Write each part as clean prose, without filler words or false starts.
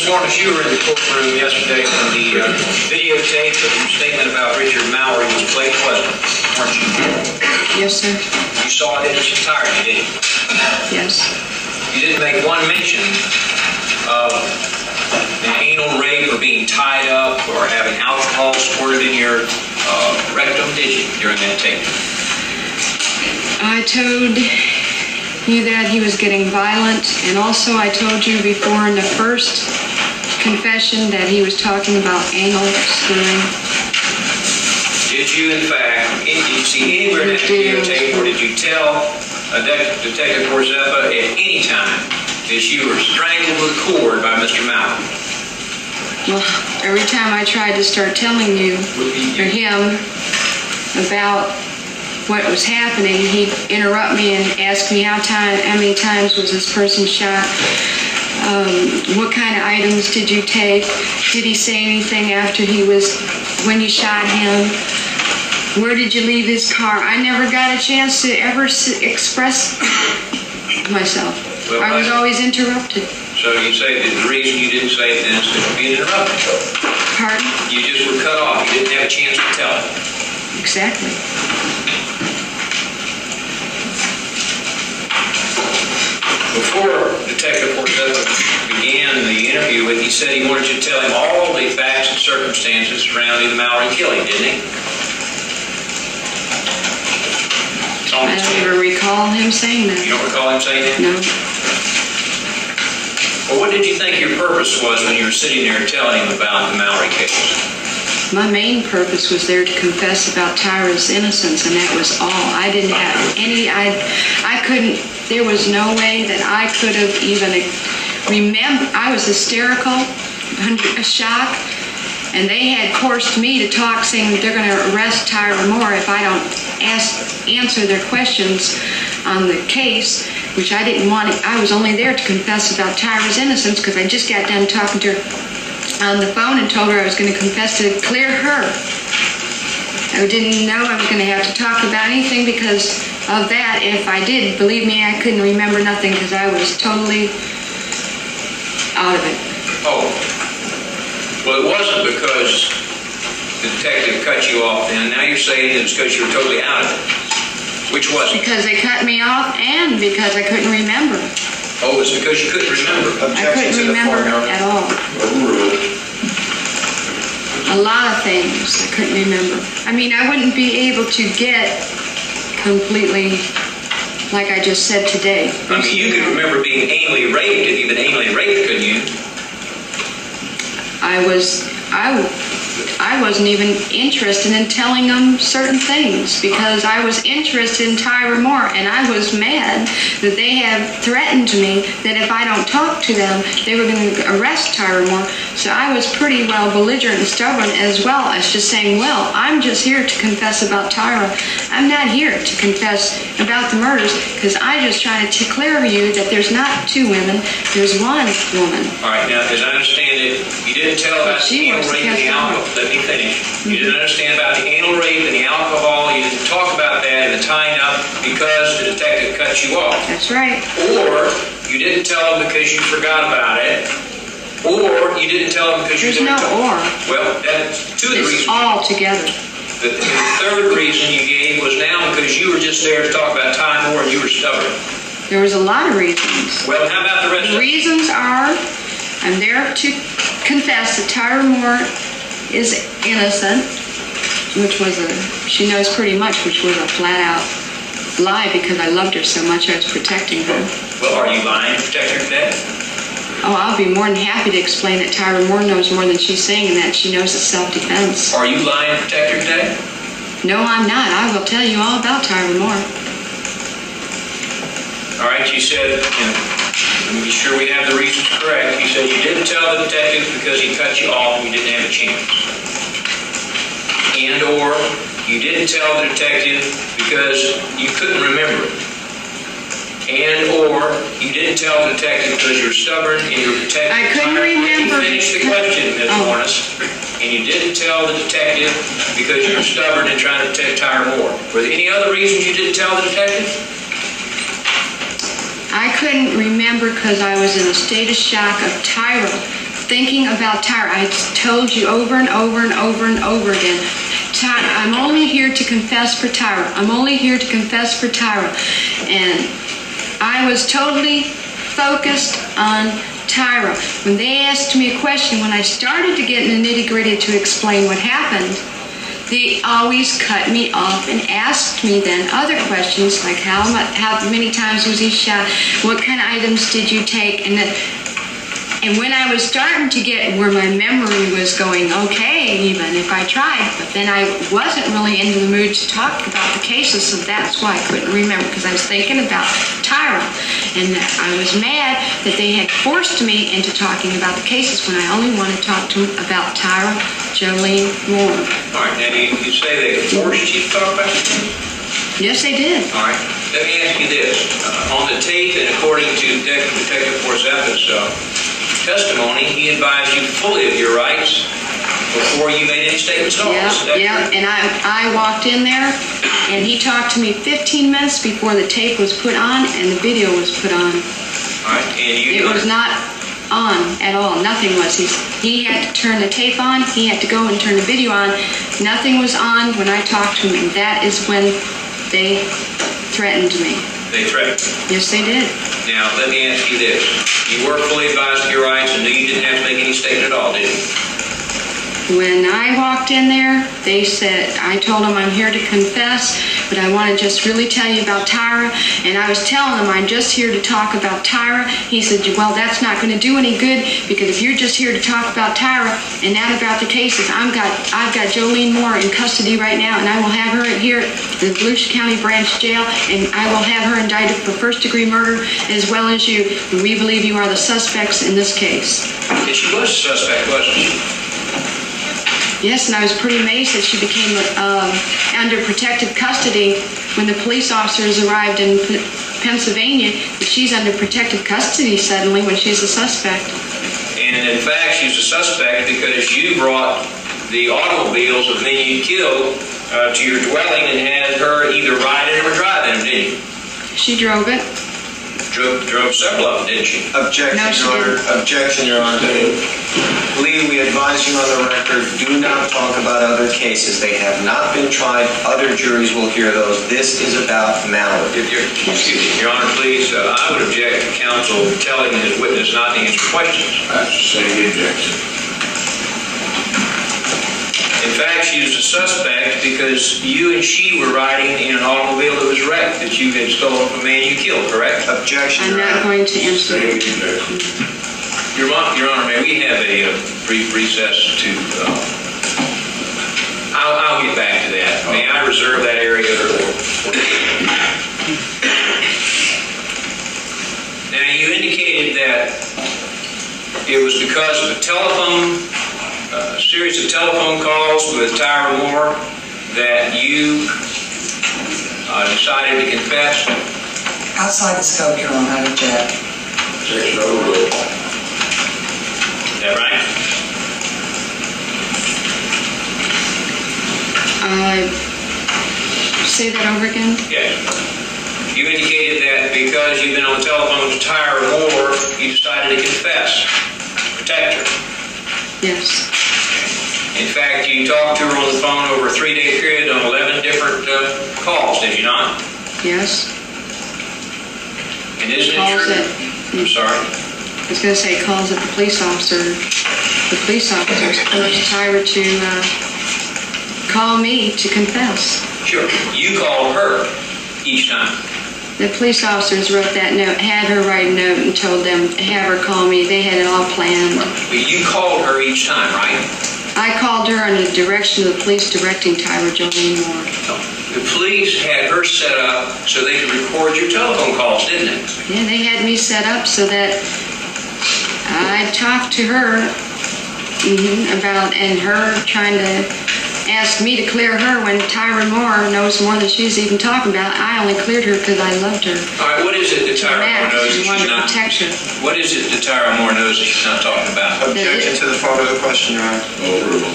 Ms. Wuornos, you were in the courtroom yesterday when the videotape of your statement about Richard Mallory was played, wasn't it? Weren't you? Yes, sir. You saw it in its entirety, didn't you? Yes. You didn't make one mention of an anal rape or being tied up or having alcohol squirted in your rectum, did you, during that tape? I told you that he was getting violent, and also I told you before in the first confession that he was talking about anal squirting. Did you, in fact, did you see anywhere in that videotape, or did you tell Detective Corzepa at any time that you were strangled with a cord by Mr. Mallory? Well, every time I tried to start telling you or him about what was happening, he'd interrupt me and ask me how many times was this person shot, what kind of items did you take, did he say anything after when you shot him, where did you leave his car? I never got a chance to ever express myself. Well, I was always interrupted. So you say that the reason you didn't say it then is to be interrupted? Pardon? You just were cut off. You didn't have a chance to tell it. Exactly. Before Detective Corzepa began the interview with you, he said he wanted you to tell him all the facts and circumstances surrounding the Mallory killing, didn't he? I don't even recall him saying that. You don't recall him saying that? No. Well, what did you think your purpose was when you were sitting there telling him about the Mallory case? My main purpose was there to confess about Tyra's innocence, and that was all. I didn't have any, I couldn't, there was no way that I could have even remembered. I was hysterical, a shock, and they had forced me to talk, saying they're going to arrest Tyra Moore if I don't answer their questions on the case, which I didn't want. I was only there to confess about Tyra's innocence because I just got done talking to her on the phone and told her I was going to confess to clear her. I didn't know I was going to have to talk about anything because of that. If I did, believe me, I couldn't remember nothing because I was totally out of it. Oh. Well, it wasn't because the detective cut you off then. Now you're saying it's because you were totally out of it. Which was it? Because they cut me off and because I couldn't remember. Oh, it's because you couldn't remember. I couldn't remember at all. A lot of things I couldn't remember. I mean, I wouldn't be able to get completely, like I just said today. I mean, you could remember being anally raped if you've been anally raped, couldn't you? I wasn't even interested in telling them certain things because I was interested in Tyra Moore, and I was mad that they had threatened me that if I don't talk to them, they were going to arrest Tyra Moore. So I was pretty well belligerent and stubborn, as well as just saying, well, I'm just here to confess about Tyra. I'm not here to confess about the murders because I just trying to clear you that there's not two women, there's one woman. All right, now, as I understand it, you didn't tell about the anal rape and the alcohol. Let me finish. You didn't understand about the anal rape and the alcohol. You didn't talk about that and the tying up because the detective cut you off. That's right. Or you didn't tell him because you forgot about it. Or you didn't tell him because you didn't. There's no or. Well, that's two of the reasons. It's all together. The third reason you gave was now because you were just there to talk about Ty Moore and you were stubborn. There was a lot of reasons. Well, how about the rest of the reasons are, I'm there to confess that Tyra Moore is innocent, which was she knows pretty much, which was a flat-out lie because I loved her so much I was protecting her. Well, are you lying to protect her today? Oh, I'll be more than happy to explain that Tyra Moore knows more than she's saying and that she knows it's self-defense. Are you lying to protect her today? No, I'm not. I will tell you all about Tyra Moore. All right, you said, let me be sure we have the reasons correct. You said you didn't tell the detective because he cut you off and you didn't have a chance. And or you didn't tell the detective because you couldn't remember it. And or you didn't tell the detective because you're stubborn and you're protecting. I couldn't remember. You finished the question, Ms. Wuornos. And you didn't tell the detective because you were stubborn and trying to protect Tyra Moore. Were there any other reasons you didn't tell the detective? I couldn't remember because I was in a state of shock of Tyra thinking about Tyra. I told you over and over and over and over again, I'm only here to confess for Tyra. I'm only here to confess for Tyra. And I was totally focused on Tyra. When they asked me a question, when I started to get in the nitty-gritty to explain what happened, they always cut me off and asked me then other questions like how many times was he shot, what kind of items did you take, and when I was starting to get where my memory was going okay, even if I tried, but then I wasn't really into the mood to talk about the cases, so that's why I couldn't remember, because I was thinking about Tyra. And I was mad that they had forced me into talking about the cases when I only wanted to talk to them about Tyra Jolene Moore. All right, now you say they forced you to talk about the case? Yes, they did. All right, let me ask you this. On the tape, and according to Detective Forsyth's testimony, he advised you fully of your rights before you made any statements at all. Yeah, and I walked in there, and he talked to me 15 minutes before the tape was put on and the video was put on. All right, and it was not on at all. Nothing was. He had to turn the tape on. He had to go and turn the video on. Nothing was on when I talked to him, and that is when they threatened me. They threatened? Yes, they did. Now, let me ask you this. You were fully advised of your rights and knew you didn't have to make any statement at all, did you? When I walked in there, they said, I told them I'm here to confess, but I want to just really tell you about Tyra. And I was telling them I'm just here to talk about Tyra. He said, well, that's not going to do any good, because if you're just here to talk about Tyra and not about the cases, I've got Jolene Moore in custody right now, and I will have her here at the Volusia County Branch Jail, and I will have her indicted for first-degree murder as well as you. And we believe you are the suspects in this case. And she was a suspect, wasn't she? Yes, and I was pretty amazed that she became under protective custody when the police officers arrived in Pennsylvania, that she's under protective custody suddenly when she's a suspect. And in fact, she's a suspect because you brought the automobiles of men you killed to your dwelling and had her either ride in or drive in, didn't you? She drove it. Drove several of them, didn't she? Objection, No, she Your Honor. didn't. Objection, Your Honor. Lee, we advise you on the record, do not talk about other cases. They have not been tried. Other juries will hear those. This is about Mallory. Excuse me, Your Honor, please. I would object to counsel telling his witness not to answer questions. I say the objection. In fact, she was a suspect because you and she were riding in an automobile that was wrecked that you had stolen from a man you killed, correct? Objection, I'm Your not Honor. going to answer. Say the objection. Your Honor, may we have a brief recess to... I'll get back to that. May I reserve that area? Now, you indicated that it was because of a series of telephone calls with Tyra Moore that you decided to confess. Outside the scope, Your Honor, I object. Objection overruled. Is that right? Say that over again. Yes. You indicated that because you've been on the telephone to Tyra Moore, you decided to confess, protect her. Yes. In fact, you talked to her on the phone over a 3-day period on 11 different calls, did you not? Yes. And isn't it Calls true? I'm sorry. I was going to say calls at the police officer. The police officers forced Tyra to call me to confess. Sure. You called her each time. The police officers wrote that note, had her write a note and told them to have her call me. They had it all planned. But you called her each time, right? I called her under the direction of the police directing Tyra Jolene Moore. The police had her set up so they could record your telephone calls, didn't they? Yeah, they had me set up so that I talked to her about, and her trying to ask me to clear her when Tyra Moore knows more than she's even talking about. I only cleared her because I loved her. All right, what is it that Tyra Moore knows that She she's wanted to not? protect her. What is it that Tyra Moore knows that she's not talking about? Objection to the form of the question, Your Honor. Overruled.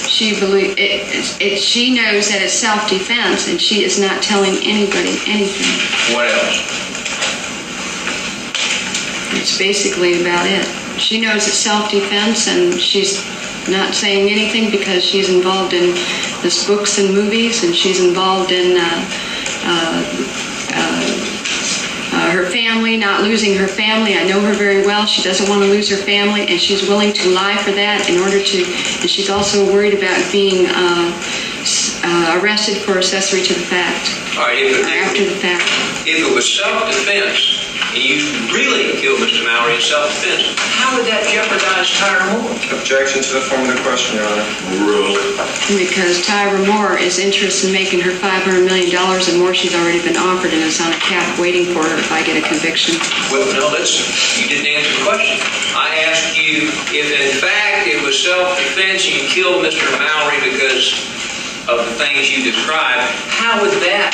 She she knows that it's self-defense, and she is not telling anybody anything. What else? It's basically about it. she knows it's self-defense, and she's not saying anything because she's involved in this books and movies, and she's involved in her family, not losing her family. I know her very well. She doesn't want to lose her family, and she's willing to lie for that in order to, and she's also worried about being arrested for accessory to the fact, All right, or after the fact. if it was self-defense, and you really killed Mr. Mallory in self-defense, how would that jeopardize Tyra Moore? Objection to the form of the question, Your Honor. Rule. Because Tyra Moore is interested in making her $500 million and more she's already been offered, and it's on a cap waiting for her if I get a conviction. Well, no, you didn't answer the question. I asked you if in fact it was self-defense and you killed Mr. Mallory because of the things you described, how would that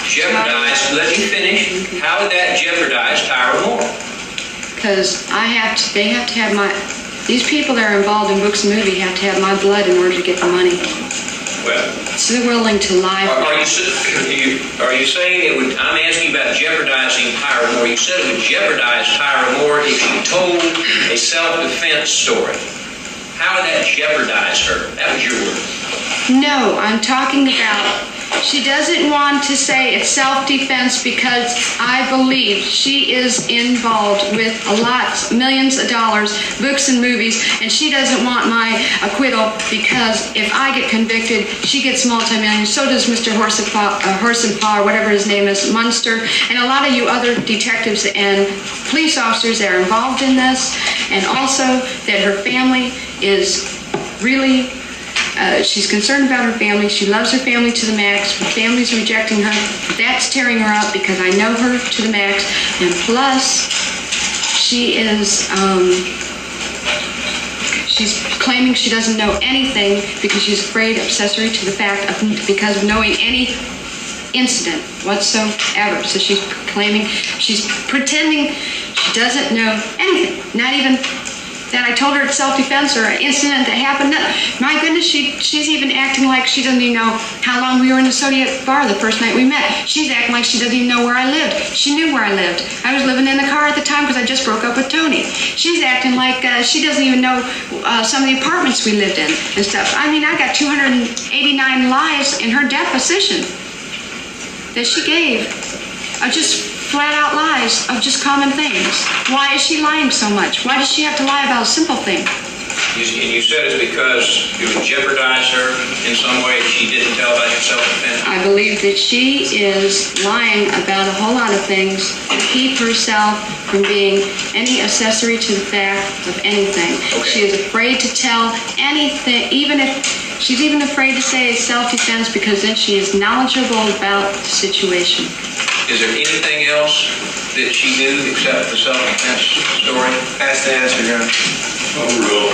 jeopardize, let me finish, how would that jeopardize Tyra Moore? Because they have to have these people that are involved in books and movies have to have my blood in order to get the money. Well, So they're willing to lie. are you saying it would, I'm asking about jeopardizing Tyra Moore. You said it would jeopardize Tyra Moore if she told a self-defense story. How would that jeopardize her? That was your word. No, I'm talking about, she doesn't want to say it's self-defense because I believe she is involved with millions of dollars, books and movies, and she doesn't want my acquittal because if I get convicted, she gets multi-millions. So does Mr. Horsenpaw, or whatever his name is, Munster, and a lot of you other detectives and police officers that are involved in this, and also that her family is really... she's concerned about her family. She loves her family to the max. Her family's rejecting her. That's tearing her up because I know her to the max. And plus, she is, she's claiming she doesn't know anything because she's afraid, accessory to the fact of, because of knowing any incident whatsoever. So she's claiming, she's pretending she doesn't know anything, not even that I told her it's self-defense or an incident that happened. No, my goodness, she's even acting like she doesn't even know how long we were in the Zodiac bar the first night we met. She's acting like she doesn't even know where I lived. She knew where I lived. I was living in the car at the time because I just broke up with Tony. She's acting like she doesn't even know some of the apartments we lived in and stuff. I mean, I got 289 lies in her deposition that she gave. Just flat-out lies of just common things. Why is she lying so much? Why does she have to lie about a simple thing? And you said it's because it would jeopardize her in some way if she didn't tell about her self-defense? I believe that she is lying about a whole lot of things to keep herself from being any accessory to the fact of anything. Okay. She is afraid to tell anything, even if she's even afraid to say it's self-defense because then she is knowledgeable about the situation. Is there anything else that she knew except the self-defense story? Ask the answer, Your Honor. Rule.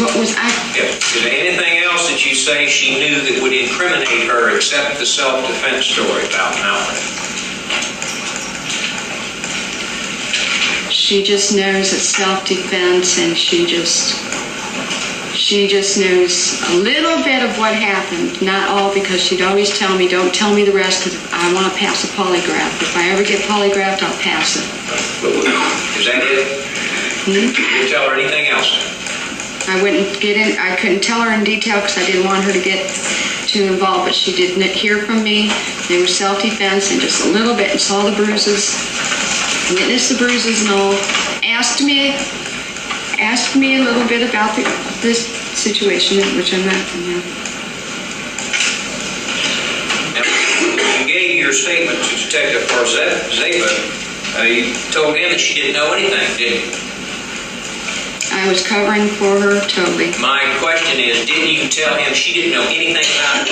What was I? Yes. Is there anything else that you say she knew that would incriminate her except the self-defense story about Mallory? She just knows it's self-defense, and she just knows a little bit of what happened, not all, because she'd always tell me, don't tell me the rest because I want to pass a polygraph. If I ever get polygraphed, I'll pass it. Is that it? You didn't tell her anything else? I couldn't tell her in detail because I didn't want her to get too involved, but she did hear from me. They were self-defense and just a little bit, and saw the bruises, witnessed the bruises and all, asked me a little bit about this situation, which I'm not. Now, you gave your statement to Detective Zeba. You told him that she didn't know anything, didn't you? I was covering for her totally. My question is, didn't you tell him she didn't know anything about it?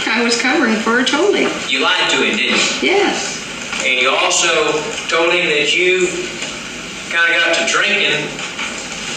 I was covering for her totally. You lied to him, didn't you? Yes. And you also told him that you kind of got to drinking,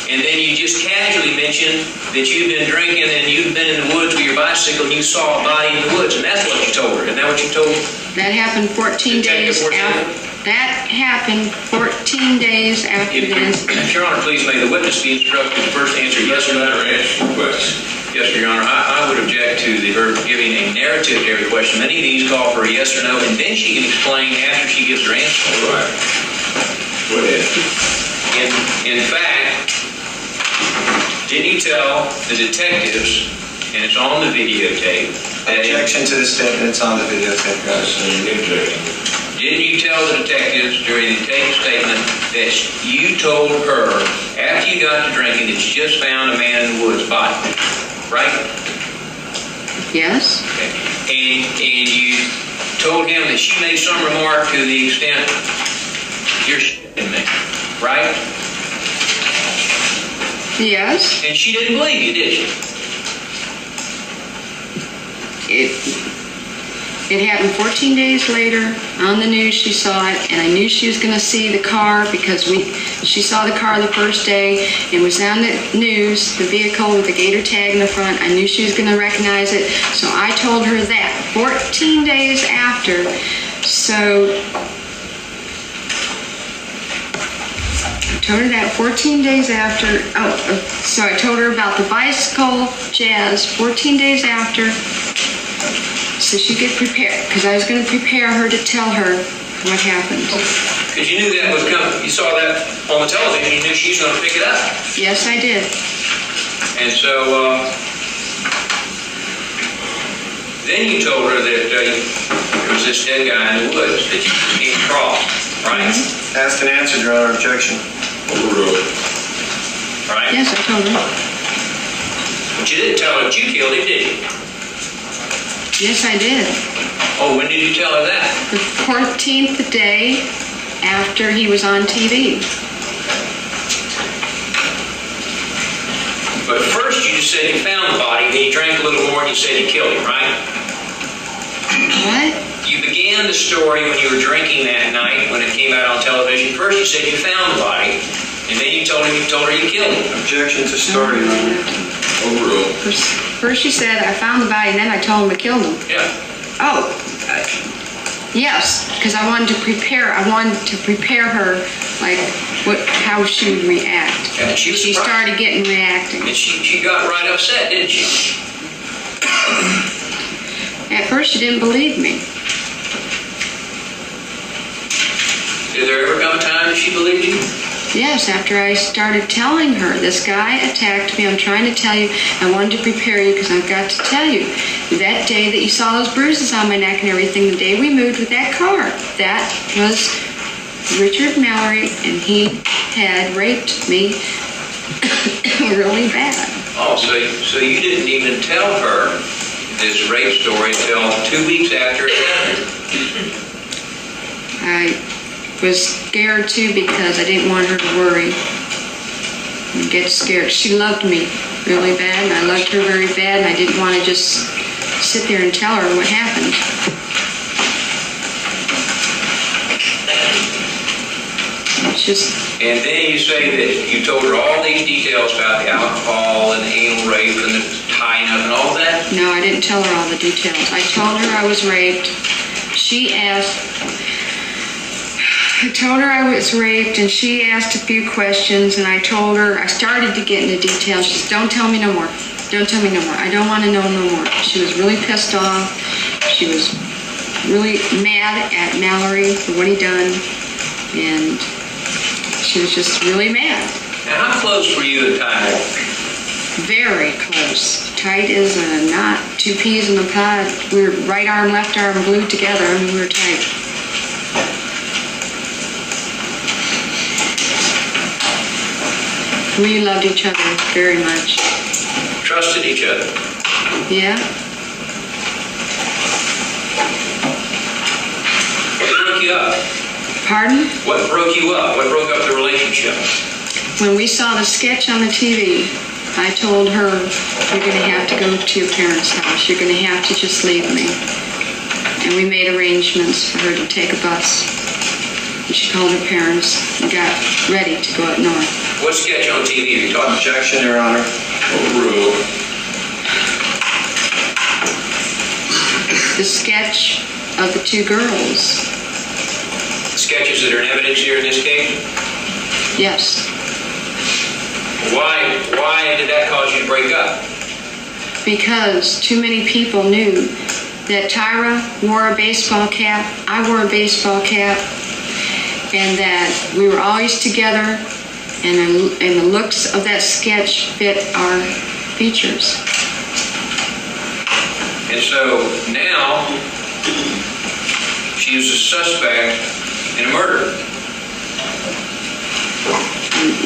and then you just casually mentioned that you'd been drinking and you'd been in the woods with your bicycle and you saw a body in the woods, and that's what you told her. Isn't that what you told her? That happened 14 days after. That happened 14 days after this. Your Honor, please may the witness be instructed to first answer yes or no. Answer the question. Yes, Your Honor. I would object to her giving a narrative to every question. Many of these call for a yes or no, and then she can explain after she gives her answer. All right. In fact, didn't you tell the detectives, and it's on the videotape, that Objection to the statement, it's on the videotape, Your Honor. didn't you tell the detectives during the tape statement that you told her after you got to drinking that you just found a man in the woods body, right? Yes? Okay. And you told him that she made some remark to the extent, you're shitting me, right? Yes. And she didn't believe you, did she? It happened 14 days later. On the news she saw it, and I knew she was going to see the car because she saw the car the first day. It was on the news, the vehicle with the gator tag in the front. I knew she was going to recognize it, so I told her that 14 days after. So I told her that 14 days after. So I told her about the bicycle jazz 14 days after. So she could prepare, because I was going to prepare her to tell her what happened. Because you knew that was coming. You saw that on the television. You knew she was going to pick it up. Yes, I did. And so then you told her that there was this dead guy in the woods that you came across, right? Asked and answered, Your Honor. Objection. Overruled. Right? Yes, I told her. But you didn't tell her that you killed him, did you? Yes, I did. Oh, when did you tell her that? The 14th day after he was on TV. But first you just said you found the body, then you drank a little more and you said you killed him, right? What? You began the story when you were drinking that night when it came out on television. First you said you found the body, and then you told her you killed him. Objection to story, Your Honor. Overruled. First she said, I found the body, and then I told him I killed him. Yeah. Oh, yes, because I wanted to prepare her, like, how she would react. And she started reacting. And she got right upset, didn't she? At first she didn't believe me. Did there ever come a time that she believed you? Yes, after I started telling her, this guy attacked me, I'm trying to tell you, I wanted to prepare you because I've got to tell you, that day that you saw those bruises on my neck and everything, the day we moved with that car, that was Richard Mallory, and he had raped me really bad. Oh, so you didn't even tell her this rape story until 2 weeks after it happened? I was scared too because I didn't want her to worry and get scared. She loved me really bad, and I loved her very bad, and I didn't want to just sit there and tell her what happened. It's just... And then you say that you told her all these details about the alcohol and the anal rape and the tying up and all that? No, I didn't tell her all the details. I told her I was raped. I told her I was raped, and she asked a few questions, and I told her, I started to get into details. She said, don't tell me no more. Don't tell me no more. I don't want to know no more. She was really pissed off. She was really mad at Mallory for what he done, and she was just really mad. Now, how close were you to Ty? Very close. Tight as a knot, 2 peas in a pod. We were right arm, left arm glued together. I mean, we were tight. We loved each other very much. Trusted each other? Yeah. What broke you up? Pardon? What broke you up? What broke up the relationship? When we saw the sketch on the TV, I told her, you're going to have to go to your parents' house. You're going to have to just leave me. And we made arrangements for her to take a bus. And she called her parents and got ready to go up north. What sketch on TV have you talked about? Objection, Your Honor. Overruled. The sketch of the 2 girls. Sketches that are in evidence here in this case? Yes. Why did that cause you to break up? Because too many people knew that Tyra wore a baseball cap, I wore a baseball cap, and that we were always together, and the looks of that sketch fit our features. And so now she was a suspect in a murder.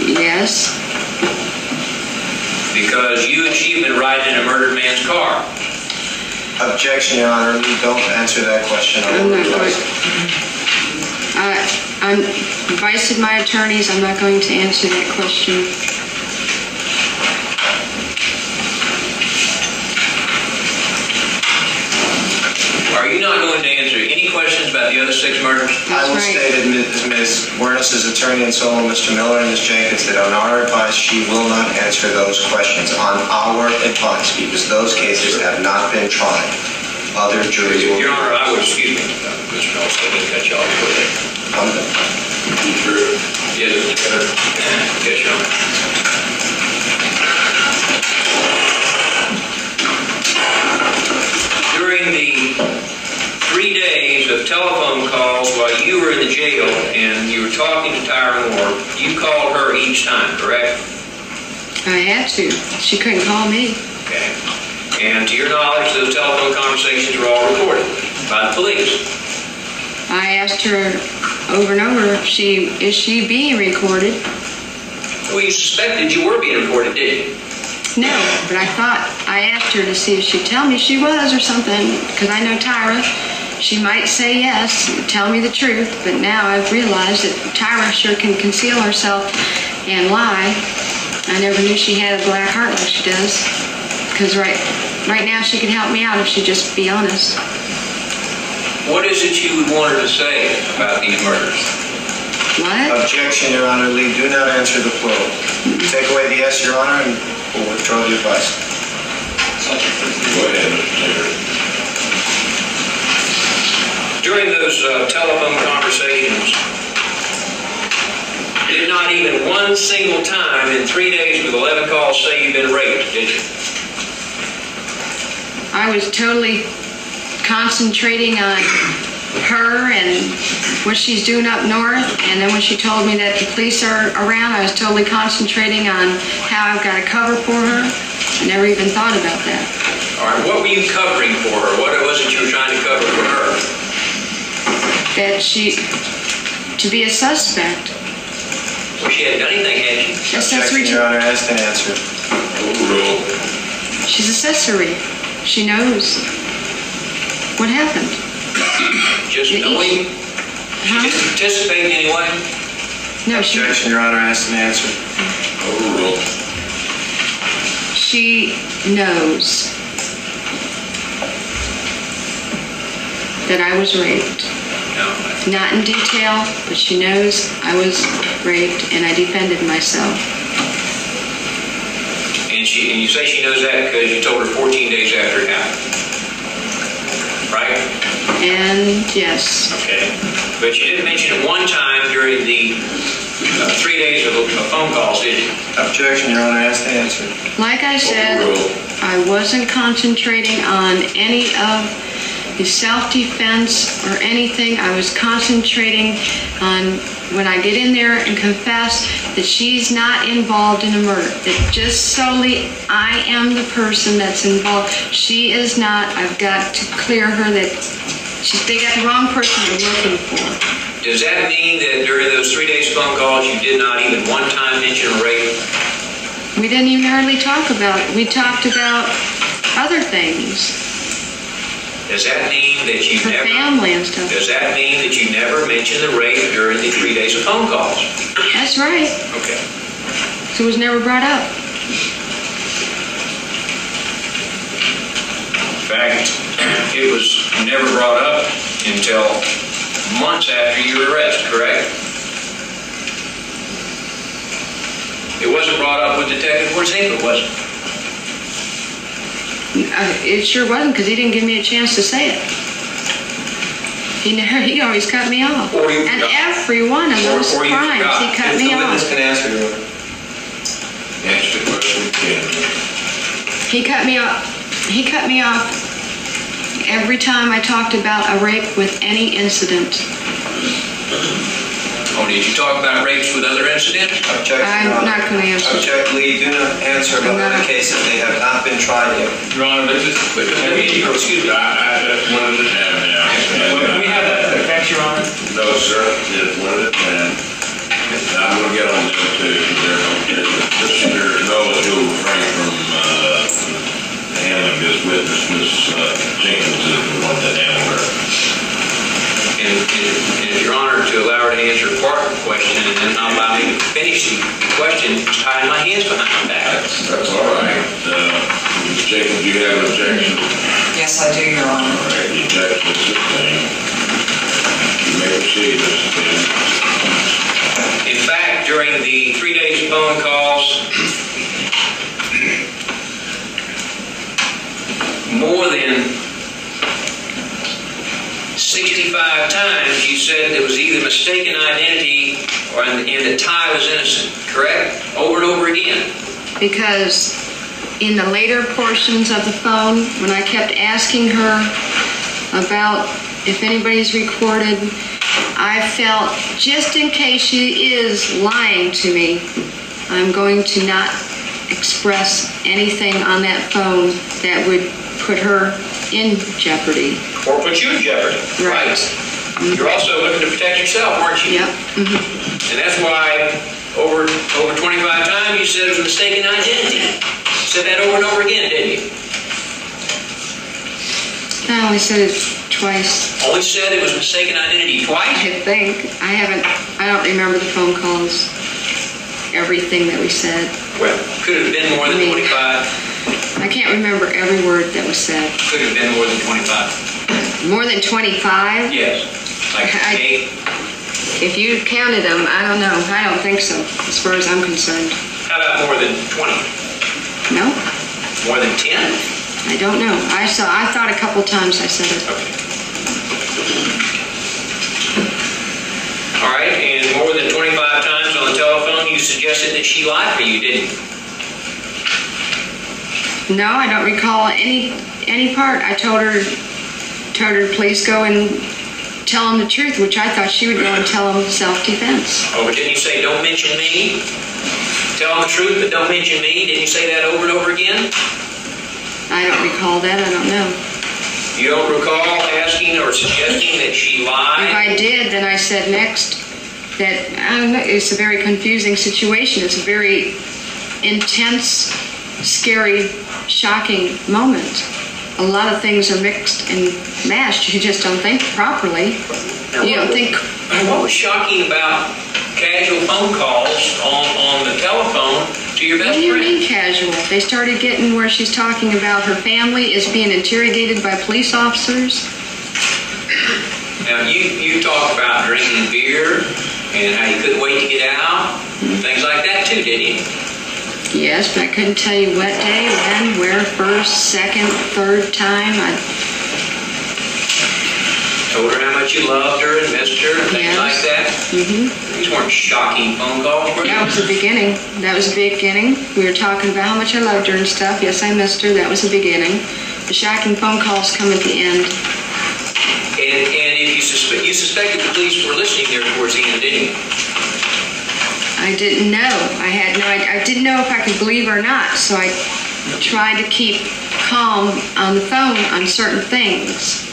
Yes. Because you and she have been riding in a murdered man's car. Objection, Your Honor. You don't answer that question. I'm not going. I'm advice of my attorneys. I'm not going to answer that question. Are you not going to answer any questions about the other 6 murders? I will state that Ms. Wuornos' attorney and so will Mr. Miller and Ms. Jenkins that on our advice, she will not answer those questions on our advice because those cases have not been tried. Other juries will. Your Honor, I would, excuse me, Mr. Miller, let me cut you off for that. I'm done. Yes, Mr. Yes, Your Honor. During the 3 days of telephone calls while you were in the jail and you were talking to Tyra Moore, you called her each time, correct? I had to. She couldn't call me. Okay. And to your knowledge, those telephone conversations were all recorded by the police. I asked her over and over, is she being recorded? Well, you suspected you were being recorded, didn't you? No, but I asked her to see if she'd tell me she was or something, because I know Tyra. She might say yes, tell me the truth, but now I've realized that Tyra sure can conceal herself and lie. I never knew she had a black heart like she does, because right now she could help me out if she'd just be honest. What is it you would want her to say about these murders? What? Objection, Your Honor. Lee, do not answer the plural. Take away the yes, Your Honor, and we'll withdraw the advice. Go ahead, Mr. Taylor. During those telephone conversations, did not even one single time in 3 days with 11 calls say you've been raped, did you? I was totally concentrating on her and what she's doing up north, and then when she told me that the police are around, I was totally concentrating on how I've got a cover for her. I never even thought about that. All right, what were you covering for her? What was it you were trying to cover for her? That to be a suspect. Well, she hadn't done anything, had she? Accessory Objection, Your Honor. Asked and answered. Overruled. She's accessory. She knows what happened. Just knowing? She didn't participate in any way? No, she Objection, Your Honor. Asked and answered. Overruled. She knows that I was raped. No. Not in detail, but she knows I was raped and I defended myself. And you say she knows that because you told her 14 days after it happened. Right? And yes, Okay. But you didn't mention it one time during the 3 days of phone calls, did you? Objection, Your Honor. Asked and answered. like I said, Overruled. I wasn't concentrating on any of the self-defense or anything. I was concentrating on when I get in there and confess that she's not involved in a murder, that just solely I am the person that's involved. She is not. I've got to clear her that they got the wrong person they're looking for. Does that mean that during those 3 days phone calls you did not even one time mention a rape? We didn't even hardly talk about it. We talked about other things, Does that mean that you her never... family and stuff. Does that mean that you never mentioned the rape during the 3 days of phone calls? That's right. Okay. So it was never brought up. In fact, it was never brought up until months after your arrest, correct? It wasn't brought up with Detective Porzinko, was it? It sure wasn't, because he didn't give me a chance to say it. He always cut me off. Or you And forgot. every one of those Or you crimes, forgot. he cut If me the witness off. can answer, Your Honor. Answer the question again. He cut me off. He cut me off every time I talked about a rape with any incident. On testimony? Did you talk about rapes with other incidents? Objection, Your I'm Honor. not going to answer. Object, Lee, do not answer about other cases. They have not been tried yet. Your Honor, this is, excuse me, that's one at a time now. Can we have that effect, Your Honor? No, sir, it's one at a time. I'm gonna get on them too. Mr. Noah, you'll refrain from, handling this witness, Ms. Jenkins is the one that handled her. And if Your Honor, to allow her to answer part of the question and then not allow me to finish the question, tying my hands behind my back. That's all right. Ms. Jenkins, do you have an objection? Yes, I do, Your Honor. All right, the objection is sustained. You may proceed, Mr. Chairman. In fact, during the 3 days of phone calls, more than 65 times you said there was either mistaken identity or and that Ty was innocent, correct? Over and over again. Because in the later portions of the phone, when I kept asking her about if anybody's recorded, I felt, just in case she is lying to me, I'm going to not express anything on that phone that would put her in jeopardy. Or put you in jeopardy. Right. You're also looking to protect yourself, aren't you? Yep. Mm-hmm. And that's why over 25 times you said it was a mistaken identity. Said that over and over again, didn't you? I only said it twice, Only said it was mistaken identity twice? I think. I don't remember the phone calls, everything that we said. Well, could have been more than 25. I can't remember every word that was said. Could have been more than 25. More than 25? Yes. Like 8. If you counted them, I don't know. I don't think so, as far as I'm concerned. How about more than 20? No? More than 10? I don't know. I thought a couple times I said it. Okay. All right, and more than 25 times on the telephone you suggested that she lied for you, didn't you? No, I don't recall any part. I told her to please go and tell him the truth, which I thought she would go and tell him self-defense. Oh, but didn't you say, don't mention me? Tell them the truth, but don't mention me? Didn't you say that over and over again? I don't recall that. I don't know. You don't recall asking or suggesting that she lied? If I did, then I said next that, I don't know, it's a very confusing situation. It's a very intense, scary, shocking moment. A lot of things are mixed and mashed. You just don't think properly. You don't think... What was shocking about casual phone calls on the telephone to your best What do you friend? mean casual? They started getting where she's talking about her family is being interrogated by police officers. Now, you talked about drinking beer and how you couldn't wait to get out, things like that too, didn't you? Yes, but I couldn't tell you what day, when, where, first, second, third time. I Told her how much you loved her and missed her and things Yes. like that. Mm-hmm. These weren't shocking phone calls, were they? That was the beginning. That was the beginning. We were talking about how much I loved her and stuff. Yes, I missed her. That was the beginning. The shocking phone calls come at the end. And if you suspected the police were listening there towards the end, didn't you? I didn't know. I didn't know if I could believe her or not, so I tried to keep calm on the phone on certain things.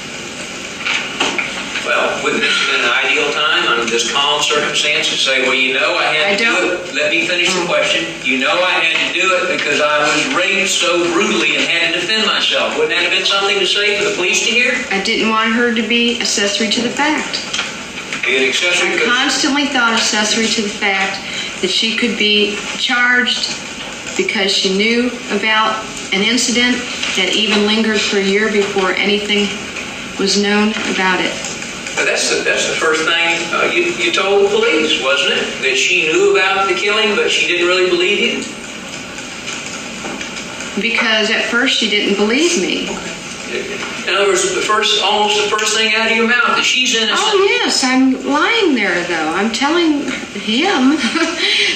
Well, wouldn't this have been an ideal time under this calm circumstance to say, well, you know I had to do it. Let me finish the question. You know I had to do it because I was raped so brutally and had to defend myself. Wouldn't that have been something to say for the police to hear? I didn't want her to be accessory to the fact. Be an accessory I because constantly thought accessory to the fact that she could be charged because she knew about an incident that even lingered for a year before anything was known about it. that's the first thing you told the police, wasn't it? That she knew about the killing, but she didn't really believe you? Because at first she didn't believe me. In other words, almost the first thing out of your mouth, that she's innocent. Oh yes, I'm lying there though. I'm telling him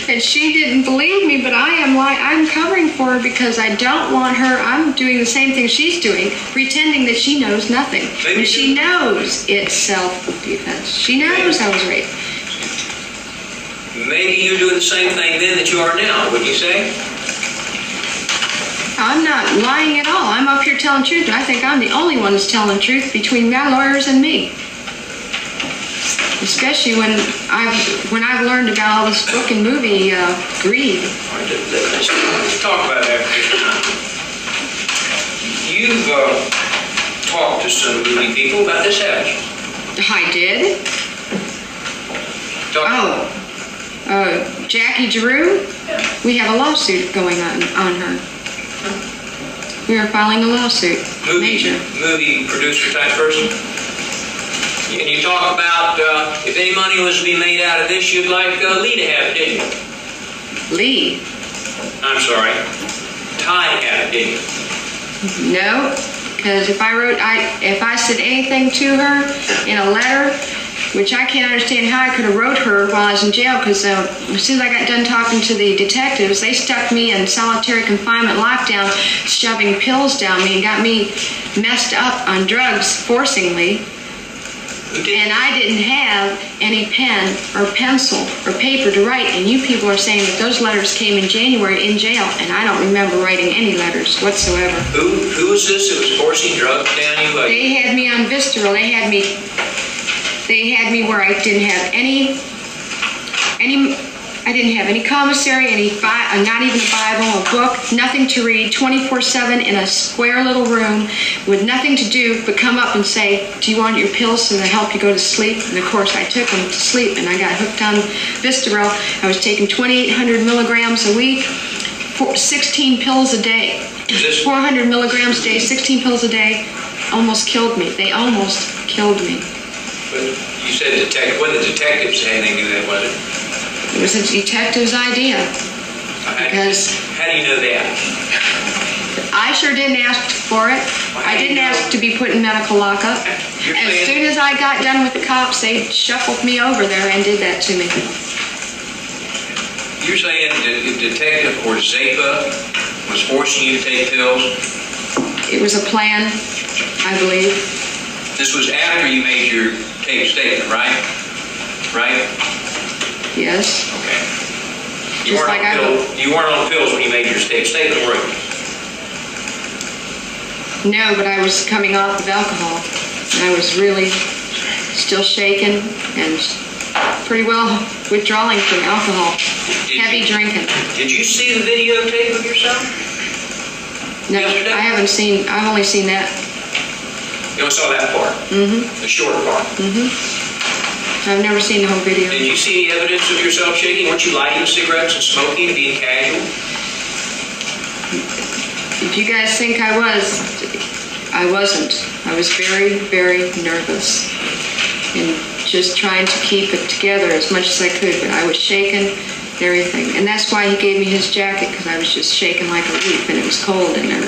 that she didn't believe me, but I'm covering for her because I don't want her. I'm doing the same thing she's doing, pretending that she knows nothing. Maybe When she knows it's self-defense. She knows I was raped. maybe you're doing the same thing then that you are now, wouldn't you say? I'm not lying at all. I'm up here telling truth. I think I'm the only one that's telling truth between my lawyers and me. Especially when I've learned about all this book and movie greed. All right, let's talk about that for just a minute. You've talked to some movie people about this, haven't you? I did. Jackie Drew. We have a lawsuit going on her. We are filing a lawsuit. Major. Movie producer type person. And you talk about if any money was to be made out of this, you'd like Lee to have it, didn't you? Lee? I'm sorry. Ty to have it, didn't you? No, because if I said anything to her in a letter, which I can't understand how I could have wrote her while I was in jail, because as soon as I got done talking to the detectives, they stuck me in solitary confinement lockdown, shoving pills down me and got me messed up on drugs forcingly. And I didn't have any pen or pencil or paper to write, and you people are saying that those letters came in January in jail, and I don't remember writing any letters whatsoever. Who was this that was forcing drugs down you? They had me on Visceral. They had me where I didn't have any commissary, not even a Bible, a book, nothing to read, 24/7 in a square little room with nothing to do but come up and say, do you want your pills to help you go to sleep? And of course I took them to sleep, and I got hooked on Visceral. I was taking 2,800 milligrams a week, 16 pills a day. 400 milligrams a day, 16 pills a day, almost killed me. They almost killed me. But you said when the detectives had anything to do with that, was it? It was a detective's idea. Because how do you know that? I sure didn't ask for it. I didn't ask to be put in medical lockup. As soon as I got done with the cops, they shuffled me over there and did that to me. You're saying the detective or Zapa was forcing you to take pills? It was a plan, I believe. This was after you made your tape statement, right? Right? Yes. Okay. You Just weren't like you weren't on pills when you made your statement, were you? No, but I was coming off of alcohol, and I was really still shaken and pretty well withdrawing from alcohol. Heavy drinking. Did you see the videotape of yourself? No, yesterday? I've only seen that. You only saw that part? Mm-hmm. The short part? Mm-hmm. I've never seen the whole video. Did you see any evidence of yourself shaking? Weren't you lighting cigarettes and smoking and being casual? If you guys think I was, I wasn't. I was very, very nervous and just trying to keep it together as much as I could, but I was shaking and everything. And that's why he gave me his jacket, because I was just shaking like a leaf, and it was cold in there,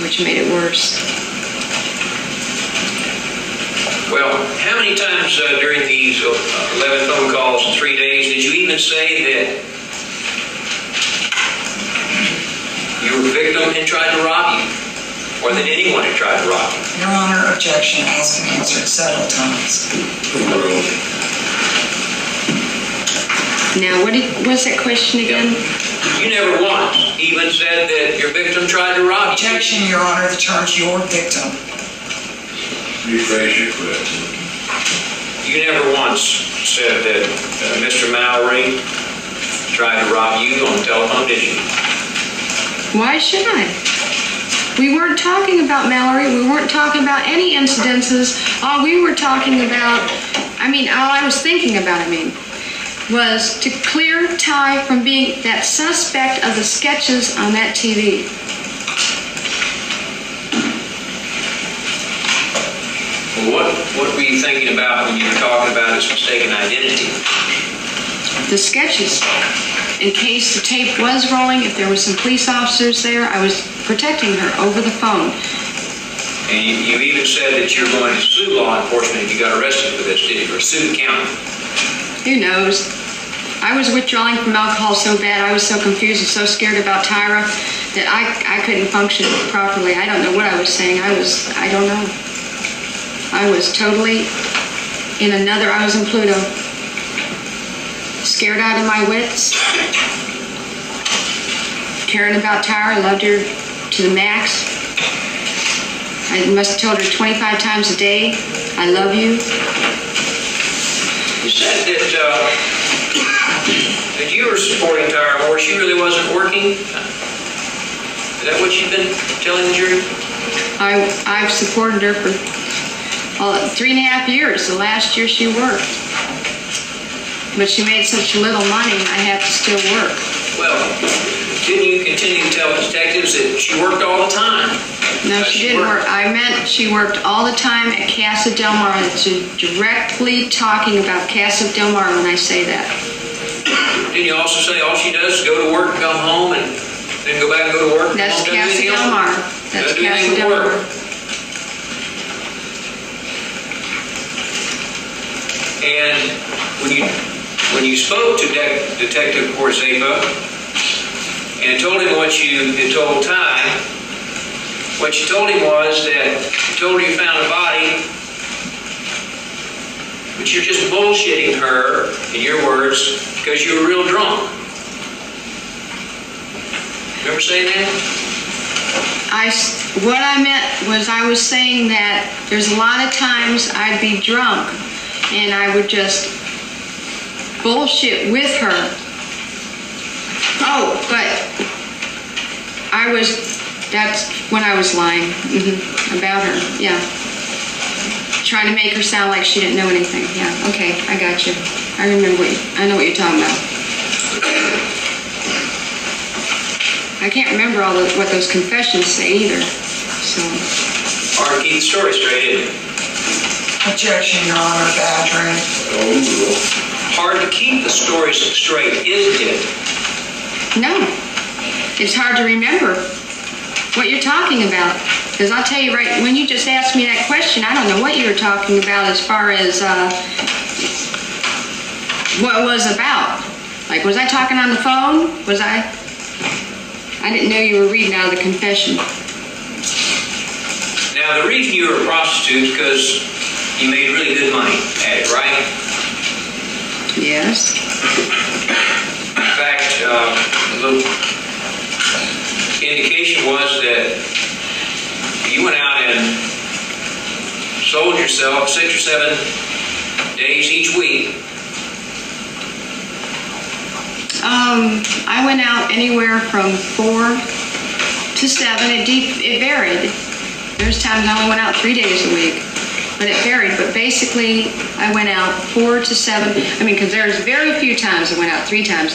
which made it worse. Well, how many times during these 11 phone calls in 3 days did you even say that you were a victim and tried to rob you? Or that anyone had tried to rob you? Your Honor, objection has been answered several times. Now, what's that question again? You never once even said that your victim tried to rob you. Objection, Your Honor, to charge your victim. Rephrase your question. You never once said that Mr. Mallory tried to rob you on the telephone, did you? Why should I? We weren't talking about Mallory. We weren't talking about any incidences. All we were talking about, all I was thinking about, was to clear Ty from being that suspect of the sketches on that TV. Well, what were you thinking about when you were talking about his mistaken identity? The sketches. In case the tape was rolling, if there were some police officers there, I was protecting her over the phone. And you even said that you're going to sue law enforcement if you got arrested for this, did you? Or sue the county? Who knows? I was withdrawing from alcohol so bad, I was so confused and so scared about Tyra that I couldn't function properly. I don't know what I was saying. I don't know. I was totally I was in Pluto. scared out of my wits. Caring about Tyra, loved her to the max. I must have told her 25 times a day, I love you. You said that you were supporting Tyra Moore. She really wasn't working. Is that what you've been telling the jury? I've supported her for 3.5 years. The last year she worked. But she made such little money, I had to still work. Well, didn't you continue to tell detectives that she worked all the time? No, she didn't work. I meant she worked all the time at Casa Del Mar. It's directly talking about Casa Del Mar when I say that. Didn't you also say all she does is go to work and come home and then go back and go to work? That's Casa Del Mar. That's Casa Del Mar. And when you spoke to Detective Corzepa and told him what you had told Ty, what you told him was that you told her you found a body, but you're just bullshitting her, in your words, because you were real drunk. Remember saying that? What I meant was I was saying that there's a lot of times I'd be drunk and I would just bullshit with her. Oh, but that's when I was lying about her, yeah. Trying to make her sound like she didn't know anything, yeah. Okay, I got you. I know what you're talking about. I can't remember what those confessions say either, so. Hard to keep the story straight, isn't it? Objection, Your Honor, badgering. Hard to keep the stories straight, isn't it? No, it's hard to remember what you're talking about. Because I'll tell you right, when you just asked me that question, I don't know what you were talking about as far as what it was about. Like, was I talking on the phone? I didn't know you were reading out of the confession. Now, the reason you were a prostitute is because you made really good money at it, right? Yes. In fact, a little indication was that you went out and sold yourself 6 or 7 days each week. I went out anywhere from 4 to 7. It varied. There's times I only went out 3 days a week, but it varied. But basically, I went out 4 to 7. I mean, because there's very few times I went out 3 times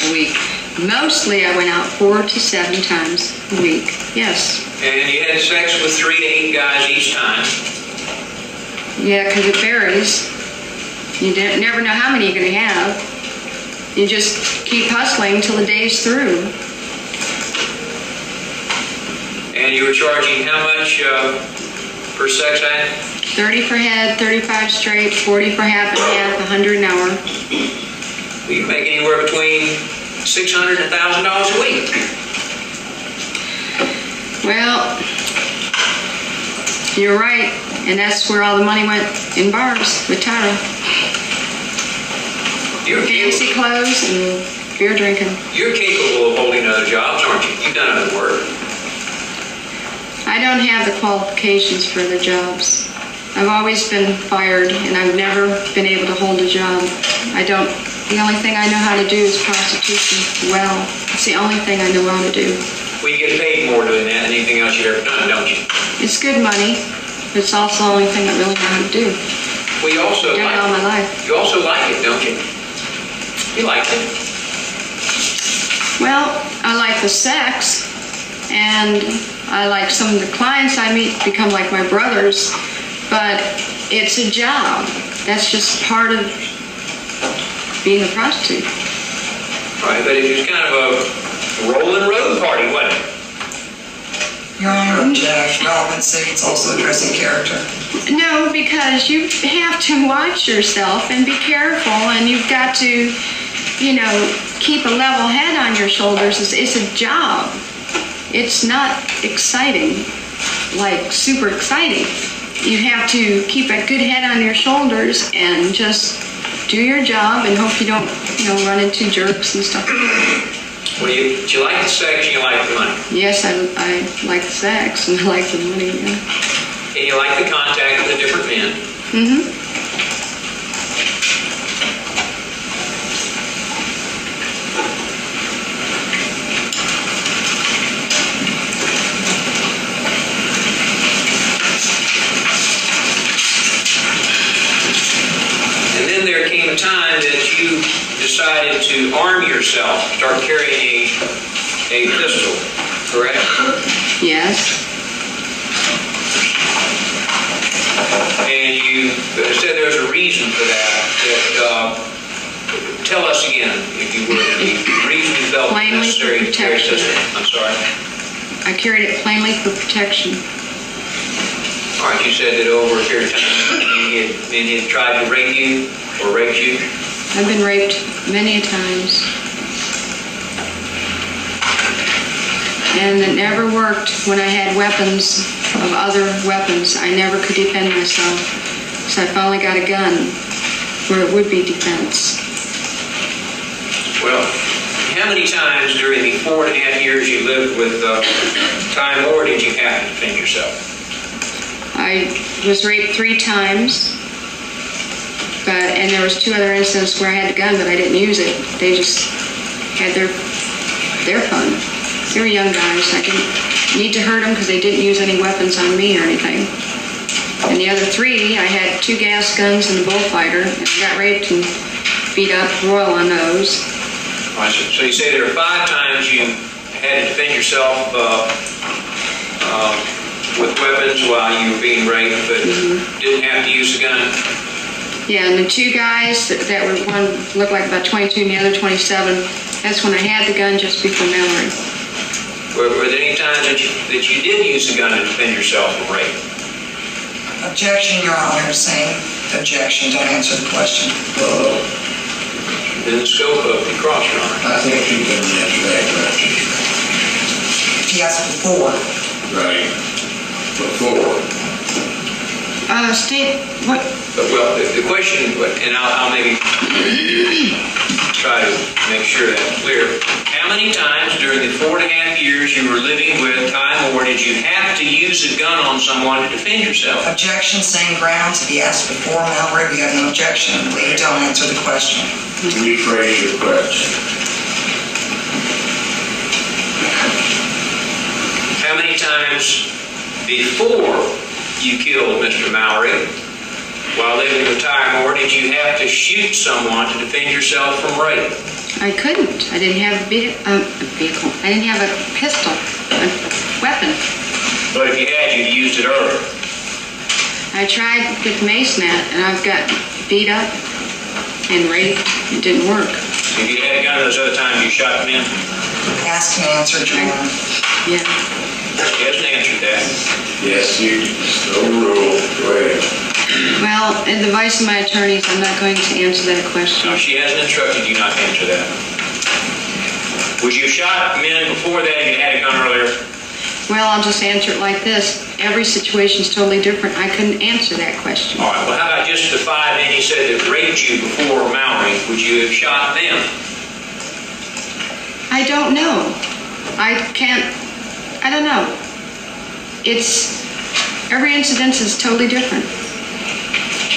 a week. Mostly, I went out 4 to 7 times a week. Yes. And you had sex with 3 to 8 guys each time. Yeah, because it varies. You never know how many you're going to have. You just keep hustling until the day's through. And you were charging how much per sex act? 30 for head, 35 straight, 40 for half and half, 100 an hour. Well, you make anywhere between $600 and $1,000 a week. Well, you're right, and that's where all the money went in bars with Tyra. You're Fancy clothes and beer drinking. You're capable of holding other jobs, aren't you? You've done other work. I don't have the qualifications for the jobs. I've always been fired, and I've never been able to hold a job. The only thing I know how to do is prostitution well. It's the only thing I know how to do. Well, you get paid more doing that than anything else you've ever done, don't you? It's good money, but it's also the only thing I really know how to do. Well, you also I've done it all my life. You also like it, don't you? You like it. Well, I like the sex, and I like some of the clients I meet become like my brothers, but it's a job. That's just part of being a prostitute. Right, but it was kind of a rolling road party, wasn't it? Your Honor, object. Relevant statements also addressing character. No, because you have to watch yourself and be careful, and you've got to, keep a level head on your shoulders. It's a job. It's not exciting, like super exciting. You have to keep a good head on your shoulders and just do your job and hope you don't run into jerks and stuff. Well, do you like the sex and you like the money? Yes, I like the sex and I like the money, yeah. And you like the contact with the different men? Mm-hmm. And then there came a time that you decided to arm yourself, start carrying a pistol, correct? Yes. And you said there was a reason for that. Tell us again, if you would, the reason you felt Plainly necessary for to carry a protection. pistol. I'm sorry. I carried it plainly for protection. All right, you said that over a period of time, men had tried to rape you or raped you. I've been raped many a times. And it never worked when I had weapons of other weapons. I never could defend myself. So I finally got a gun where it would be defense. Well, how many times during the 4.5 years you lived with Ty Moore did you have to defend yourself? I was raped 3 times. And there was 2 other instances where I had the gun, but I didn't use it. They just had their fun. They were young guys. I didn't need to hurt them because they didn't use any weapons on me or anything. And the other 3, I had 2 gas guns and a bullfighter, and I got raped and beat up royal on those. All right, so you say there are 5 times you had to defend yourself with weapons while you were being raped, but didn't have to use a gun? Yeah, and the 2 guys that were, one looked like about 22 and the other 27, that's when I had the gun just before Mallory. Were there any times that you did use a gun to defend yourself from rape? Objection, Your Honor. Same objection. Don't answer the question. In the scope of the cross, Your Honor. I think you can answer that question. He asked before. Right. Before. State, what? Well, the question, and I'll maybe try to make sure that's clear. How many times during the 4.5 years you were living with Ty Moore did you have to use a gun on someone to defend yourself? Objection, same grounds. If he asked before, Mallory, we have no objection. We don't answer the question. Rephrase your question. How many times before you killed Mr. Mallory, while living with Ty Moore, did you have to shoot someone to defend yourself from rape? I couldn't. I didn't have a vehicle. I didn't have a pistol, a weapon. But if you had, you'd used it earlier. I tried with Macenet, and I've got beat up and raped. It didn't work. If you had a gun those other times, you shot men? Asked and answered, Your Honor. Yeah. He hasn't answered that. Yes, you overruled. Go ahead. Well, in the advice of my attorneys, I'm not going to answer that question. No, she hasn't instructed you not to answer that. Would you have shot men before that if you had a gun earlier? Well, I'll just answer it like this. Every situation is totally different. I couldn't answer that question. All right, well, how about just the 5 men you said that raped you before Mallory? Would you have shot them? I don't know. I don't know. Every incident is totally different.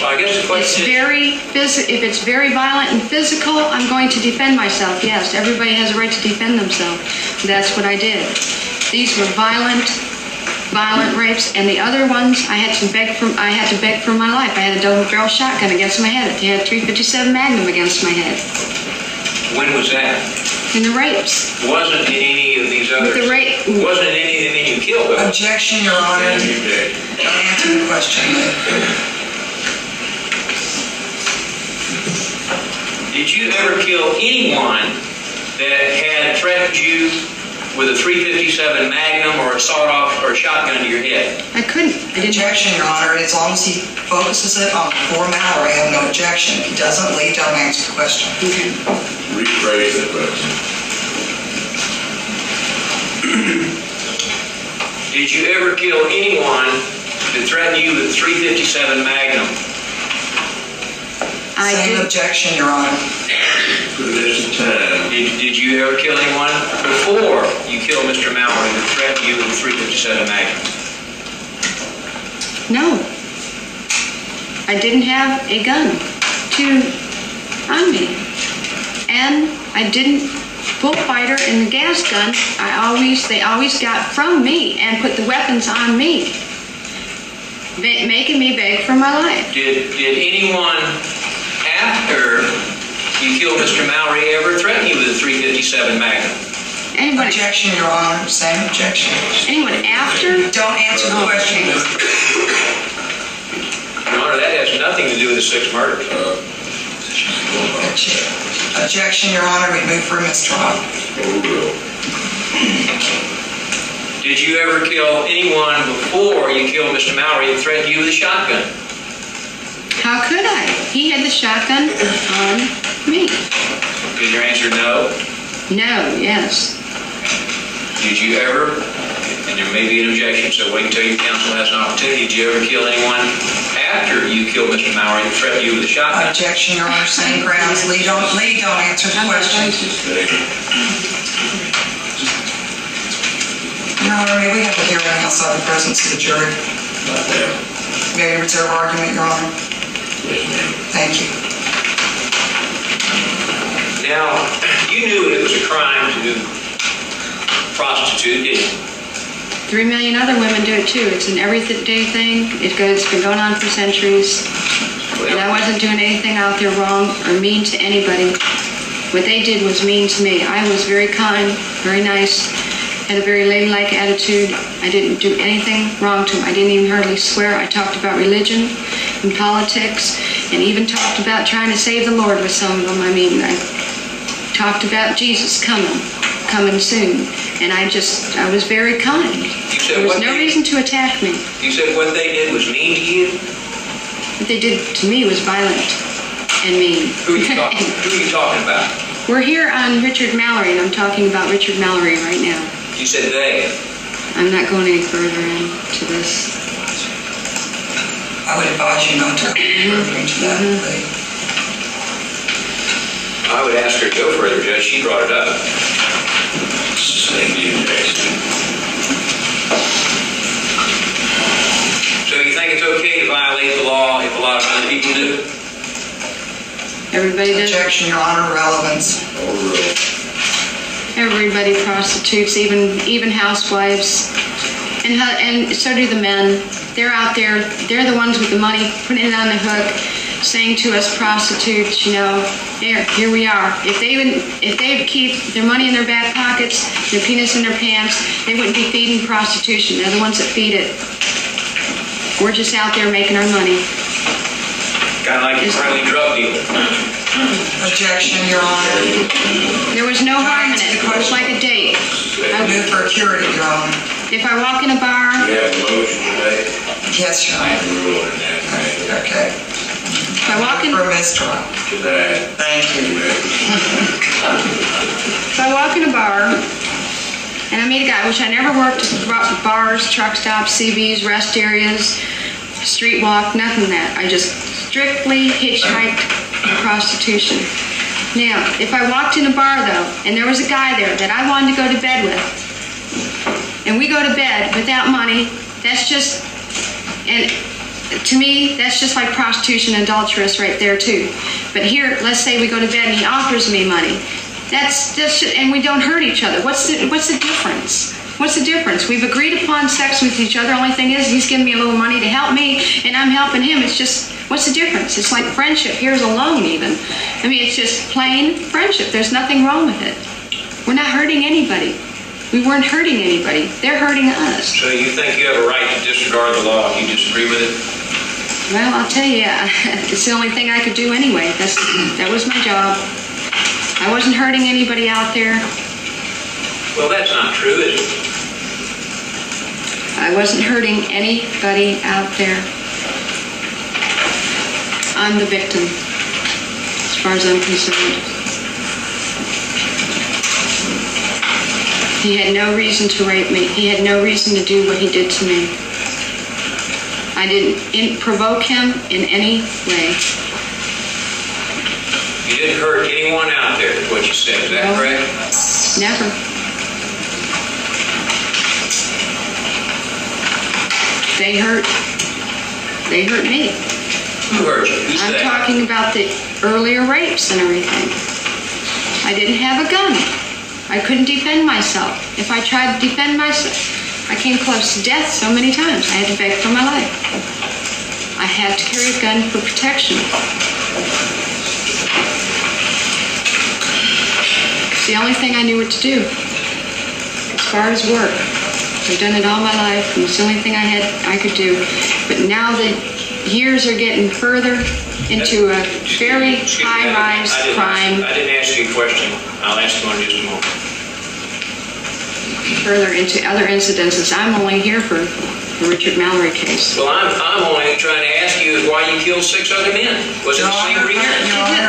Well, I guess the question If it's very violent and physical, I'm going to defend myself. Yes, everybody has a right to defend themselves. That's what I did. These were violent rapes, and the other ones I had to beg for my life. I had a double-barrel shotgun against my head. I had a .357 Magnum against my head. When was that? In the rapes. Wasn't in any of these others. The rape. Wasn't in any of the men you killed, though. Objection, Your Honor. Don't answer the question. Did you ever kill anyone that had threatened you with a .357 Magnum or a sawed-off or a shotgun to your head? I couldn't. Objection, Your Honor. As long as he focuses it on before Mallory, I have no objection. If he doesn't leave, don't answer the question. Okay. Rephrase the question. Did you ever kill anyone that threatened you with a .357 Magnum? I Same did. objection, Your Honor. Put it you ever kill anyone before you kill Mr. Mallory that threatened you with a .357 Magnum? No. I didn't have a gun on me. And I didn't bullfighter and the gas gun. They always got from me and put the weapons on me, making me beg for my life. Did anyone after you killed Mr. Mallory ever threaten you with a .357 Magnum? Anyone, Objection, Your Honor. Same objection. anyone after? Don't answer the question. Your Honor, that has nothing to do with the 6 murders. Objection, Your Honor. We move for a mistrial. Did you ever kill anyone before you killed Mr. Mallory that threatened you with a shotgun? How could I? He had the shotgun on me. Is your answer no? No, yes. Did you ever, and there may be an objection, so wait until your counsel has an opportunity, did you ever kill anyone after you killed Mr. Mallory that threatened you with a shotgun? Objection, Your Honor. Same grounds. Lee, don't answer the question. Your Honor, may we have a hearing outside the presence of the jury? Not there. May I reserve argument, Your Honor? Yes, ma'am. Thank you. Now, you knew it was a crime to prostitute, didn't you? 3 million other women do it too. It's an everyday thing. It's been going on for centuries. And I wasn't doing anything out there wrong or mean to anybody. What they did was mean to me. I was very kind, very nice, had a very ladylike attitude. I didn't do anything wrong to them. I didn't even hardly swear. I talked about religion and politics and even talked about trying to save the Lord with some of them. I mean, I talked about Jesus coming soon. And I was very kind. There was no reason to attack me. You said what they did was mean to you? What they did to me was violent and mean. Who are you talking about? We're here on Richard Mallory, and I'm talking about Richard Mallory right now. You said they. I'm not going any further into this. I would advise you not to go further into that, Lee. I would ask her to go further, Judge. She brought it up. Same objection. So you think it's okay to violate the law if a lot of other people do? Everybody does. Objection, Your Honor. Relevance. Overruled. Everybody prostitutes, even housewives, and so do the men. They're out there. They're the ones with the money, putting it on the hook, saying to us prostitutes, you know, here we are. If they would keep their money in their back pockets, their penis in their pants, they wouldn't be feeding prostitution. They're the ones that feed it. We're just out there making our money. Kind of like a friendly drug dealer. Objection, Your Honor. There was no harm in it. It was like a date. I move for a curative, Your Honor. If I walk in a bar, You have a motion today? Yes, Your Honor. Overruled in that case. Okay. if I walk in, For a mistrial. Today. Thank you. if I walk in a bar and I meet a guy, which I never worked at bars, truck stops, CBs, rest areas, street walk, nothing of that. I just strictly hitchhiked prostitution. Now, if I walked in a bar though, and there was a guy there that I wanted to go to bed with, and we go to bed without money, that's just, and to me, that's just like prostitution and adulteress right there too. But here, let's say we go to bed and he offers me money. That's just, and we don't hurt each other. What's the difference? What's the difference? We've agreed upon sex with each other. Only thing is, he's giving me a little money to help me, and I'm helping him. It's just, what's the difference? It's like friendship. Here's a loan even. I mean, it's just plain friendship. There's nothing wrong with it. We're not hurting anybody. We weren't hurting anybody. They're hurting us. So you think you have a right to disregard the law if you disagree with it? Well, I'll tell you, it's the only thing I could do anyway. That was my job. I wasn't hurting anybody out there. Well, that's not true, is it? I wasn't hurting anybody out there. I'm the victim, as far as I'm concerned. He had no reason to rape me. He had no reason to do what he did to me. I didn't provoke him in any way. You didn't hurt anyone out there, is what you said. Is that No. correct? Never. They hurt me. Who hurt you? Who I'm said? talking about the earlier rapes and everything. I didn't have a gun. I couldn't defend myself. If I tried to defend myself, I came close to death so many times. I had to beg for my life. I had to carry a gun for protection. It's the only thing I knew what to do as far as work. I've done it all my life, and it's the only thing I could do. But now the years are getting further into a very high-rise crime, I didn't ask you a question. I'll ask you one in just a moment. further into other incidences. I'm only here for the Richard Mallory case. Well, I'm only trying to ask you is why you killed 6 other men. Was it the same reason?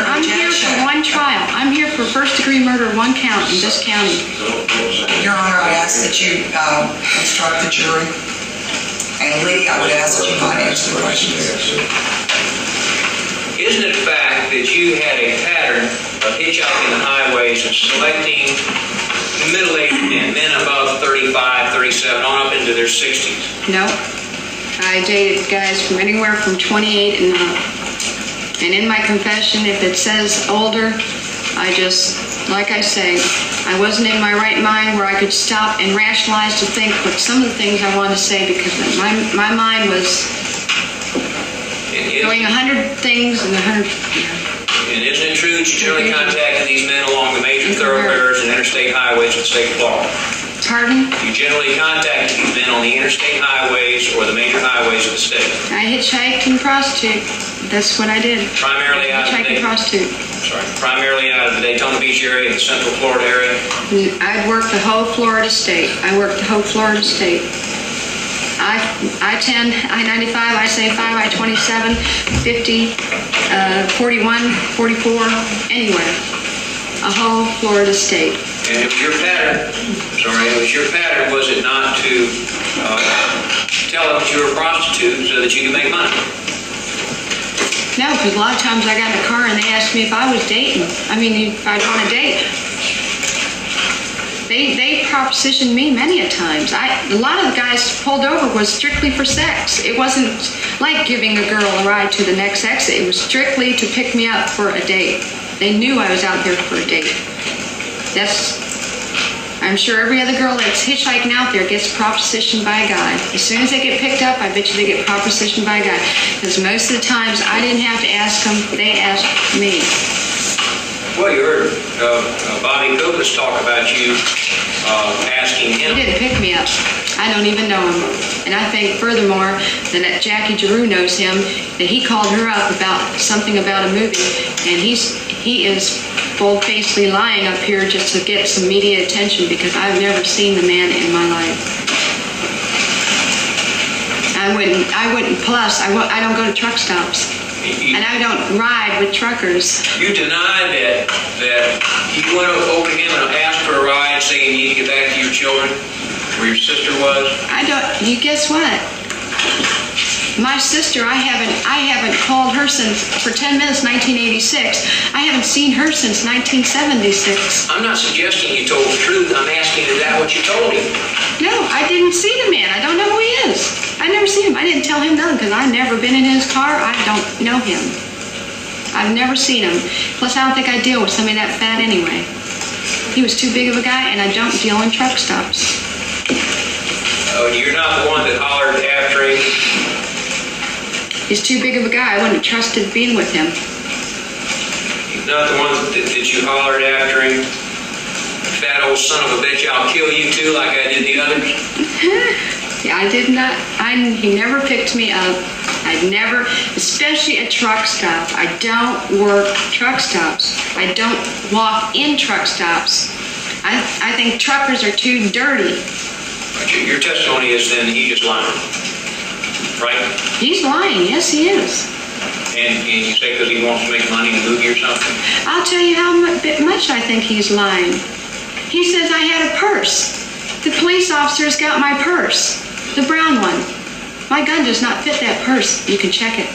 I'm here for one trial. I'm here for first-degree murder, 1 count in this county. Your Honor, I ask that you instruct the jury. And Lee, I would ask that you not answer the questions. Isn't it a fact that you had a pattern of hitchhiking the highways and selecting middle-aged men above 35, 37, on up into their 60s? No. I dated guys from anywhere from 28 and up. And in my confession, if it says older, I just, like I say, I wasn't in my right mind where I could stop and rationalize to think what some of the things I wanted to say, because my mind was doing 100 things and 100... And isn't it true that you generally contacted these men along the major thoroughfares and interstate highways of the state of Florida? Pardon? You generally contacted these men on the interstate highways or the major highways of the state? I hitchhiked and prostitute. That's what I did. Primarily out of Hitchhike and prostitute. Primarily out of the Daytona Beach area, the Central Florida area? I'd worked the whole Florida state. I worked the whole Florida state. I-10, I-95, I-75, I-27, 50, 41, 44, anywhere. A whole Florida state. And it was your pattern, was it not to tell them that you were a prostitute so that you could make money? No, because a lot of times I got in the car and they asked me if I was dating. If I'd want to date. They propositioned me many a times. A lot of the guys pulled over was strictly for sex. It wasn't like giving a girl a ride to the next exit. It was strictly to pick me up for a date. They knew I was out there for a date. I'm sure every other girl that's hitchhiking out there gets propositioned by a guy. As soon as they get picked up, I bet you they get propositioned by a guy. Because most of the times I didn't have to ask them, they asked me. Well, you heard Bobby Kokas talk about you asking him. He didn't pick me up. I don't even know him. And I think furthermore that Jackie Giroux knows him, that he called her up about something about a movie, and he is bold-facedly lying up here just to get some media attention, because I've never seen the man in my life. I wouldn't, plus I don't go to truck stops. And I don't ride with truckers. You denied that you went over to him and asked for a ride, saying you need to get back to your children, where your sister was? You guess what? My sister, I haven't called her for 10 minutes, 1986. I haven't seen her since 1976. I'm not suggesting you told the truth. I'm asking, is that what you told him? No, I didn't see the man. I don't know who he is. I never seen him. I didn't tell him nothing because I've never been in his car. I don't know him. I've never seen him. Plus, I don't think I deal with somebody that fat anyway. He was too big of a guy, and I don't deal in truck stops. Oh, you're not the one that hollered after him? He's too big of a guy. I wouldn't have trusted being with him. He's not the one that you hollered after him? Fat old son of a bitch, I'll kill you too, like I did the others? Yeah, I did not. He never picked me up. I'd never, especially at truck stop. I don't work truck stops. I don't walk in truck stops. I think truckers are too dirty. Your testimony is then he just lying, right? He's lying. Yes, he is. And you say because he wants to make money in a movie or something? I'll tell you how much I think he's lying. He says I had a purse. The police officers got my purse. The brown one. My gun does not fit that purse. You can check it.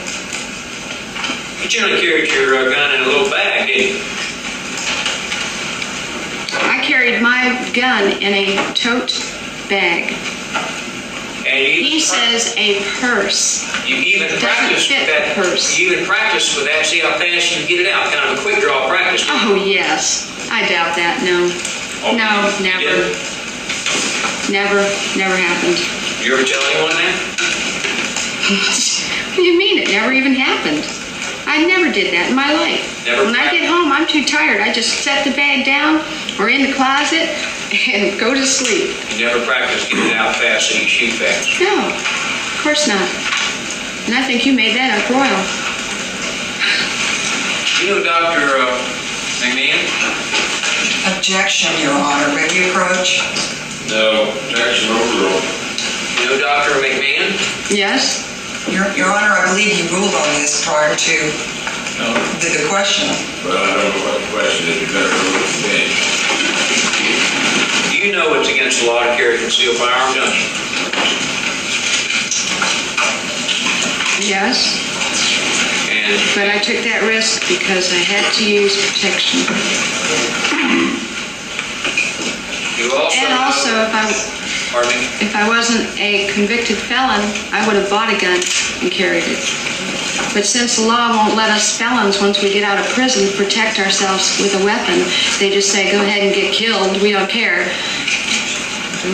You generally carried your gun in a little bag, didn't you? I carried my gun in a tote bag. And He says a purse. you even Doesn't practiced fit with that. the purse. You even practiced with that. See how fast you can get it out. Kind of a quick draw practice. Oh, yes. I doubt that. No. No, You never. didn't? Never happened. You ever tell anyone that? What do you mean? It never even happened. I never did that in my life. Never When I get home, I'm too tired. I just set the bag down or in the closet and go to sleep. You never practiced getting it out fast so you shoot fast. No, of course not. And I think you made that up royal. You know Dr. McMahon? Objection, Your Honor. May we approach? No, objection overruled. You know Dr. McMahon? Yes? Your Honor, I believe you ruled on this prior to the question. Well, I don't know what the question is, you better rule it today. You know it's against the law to carry a concealed firearm, don't you? Yes. And But I took that risk because I had to use protection. you also And know... also, Pardon me? if I wasn't a convicted felon, I would have bought a gun and carried it. But since the law won't let us felons, once we get out of prison, protect ourselves with a weapon, they just say, go ahead and get killed, we don't care.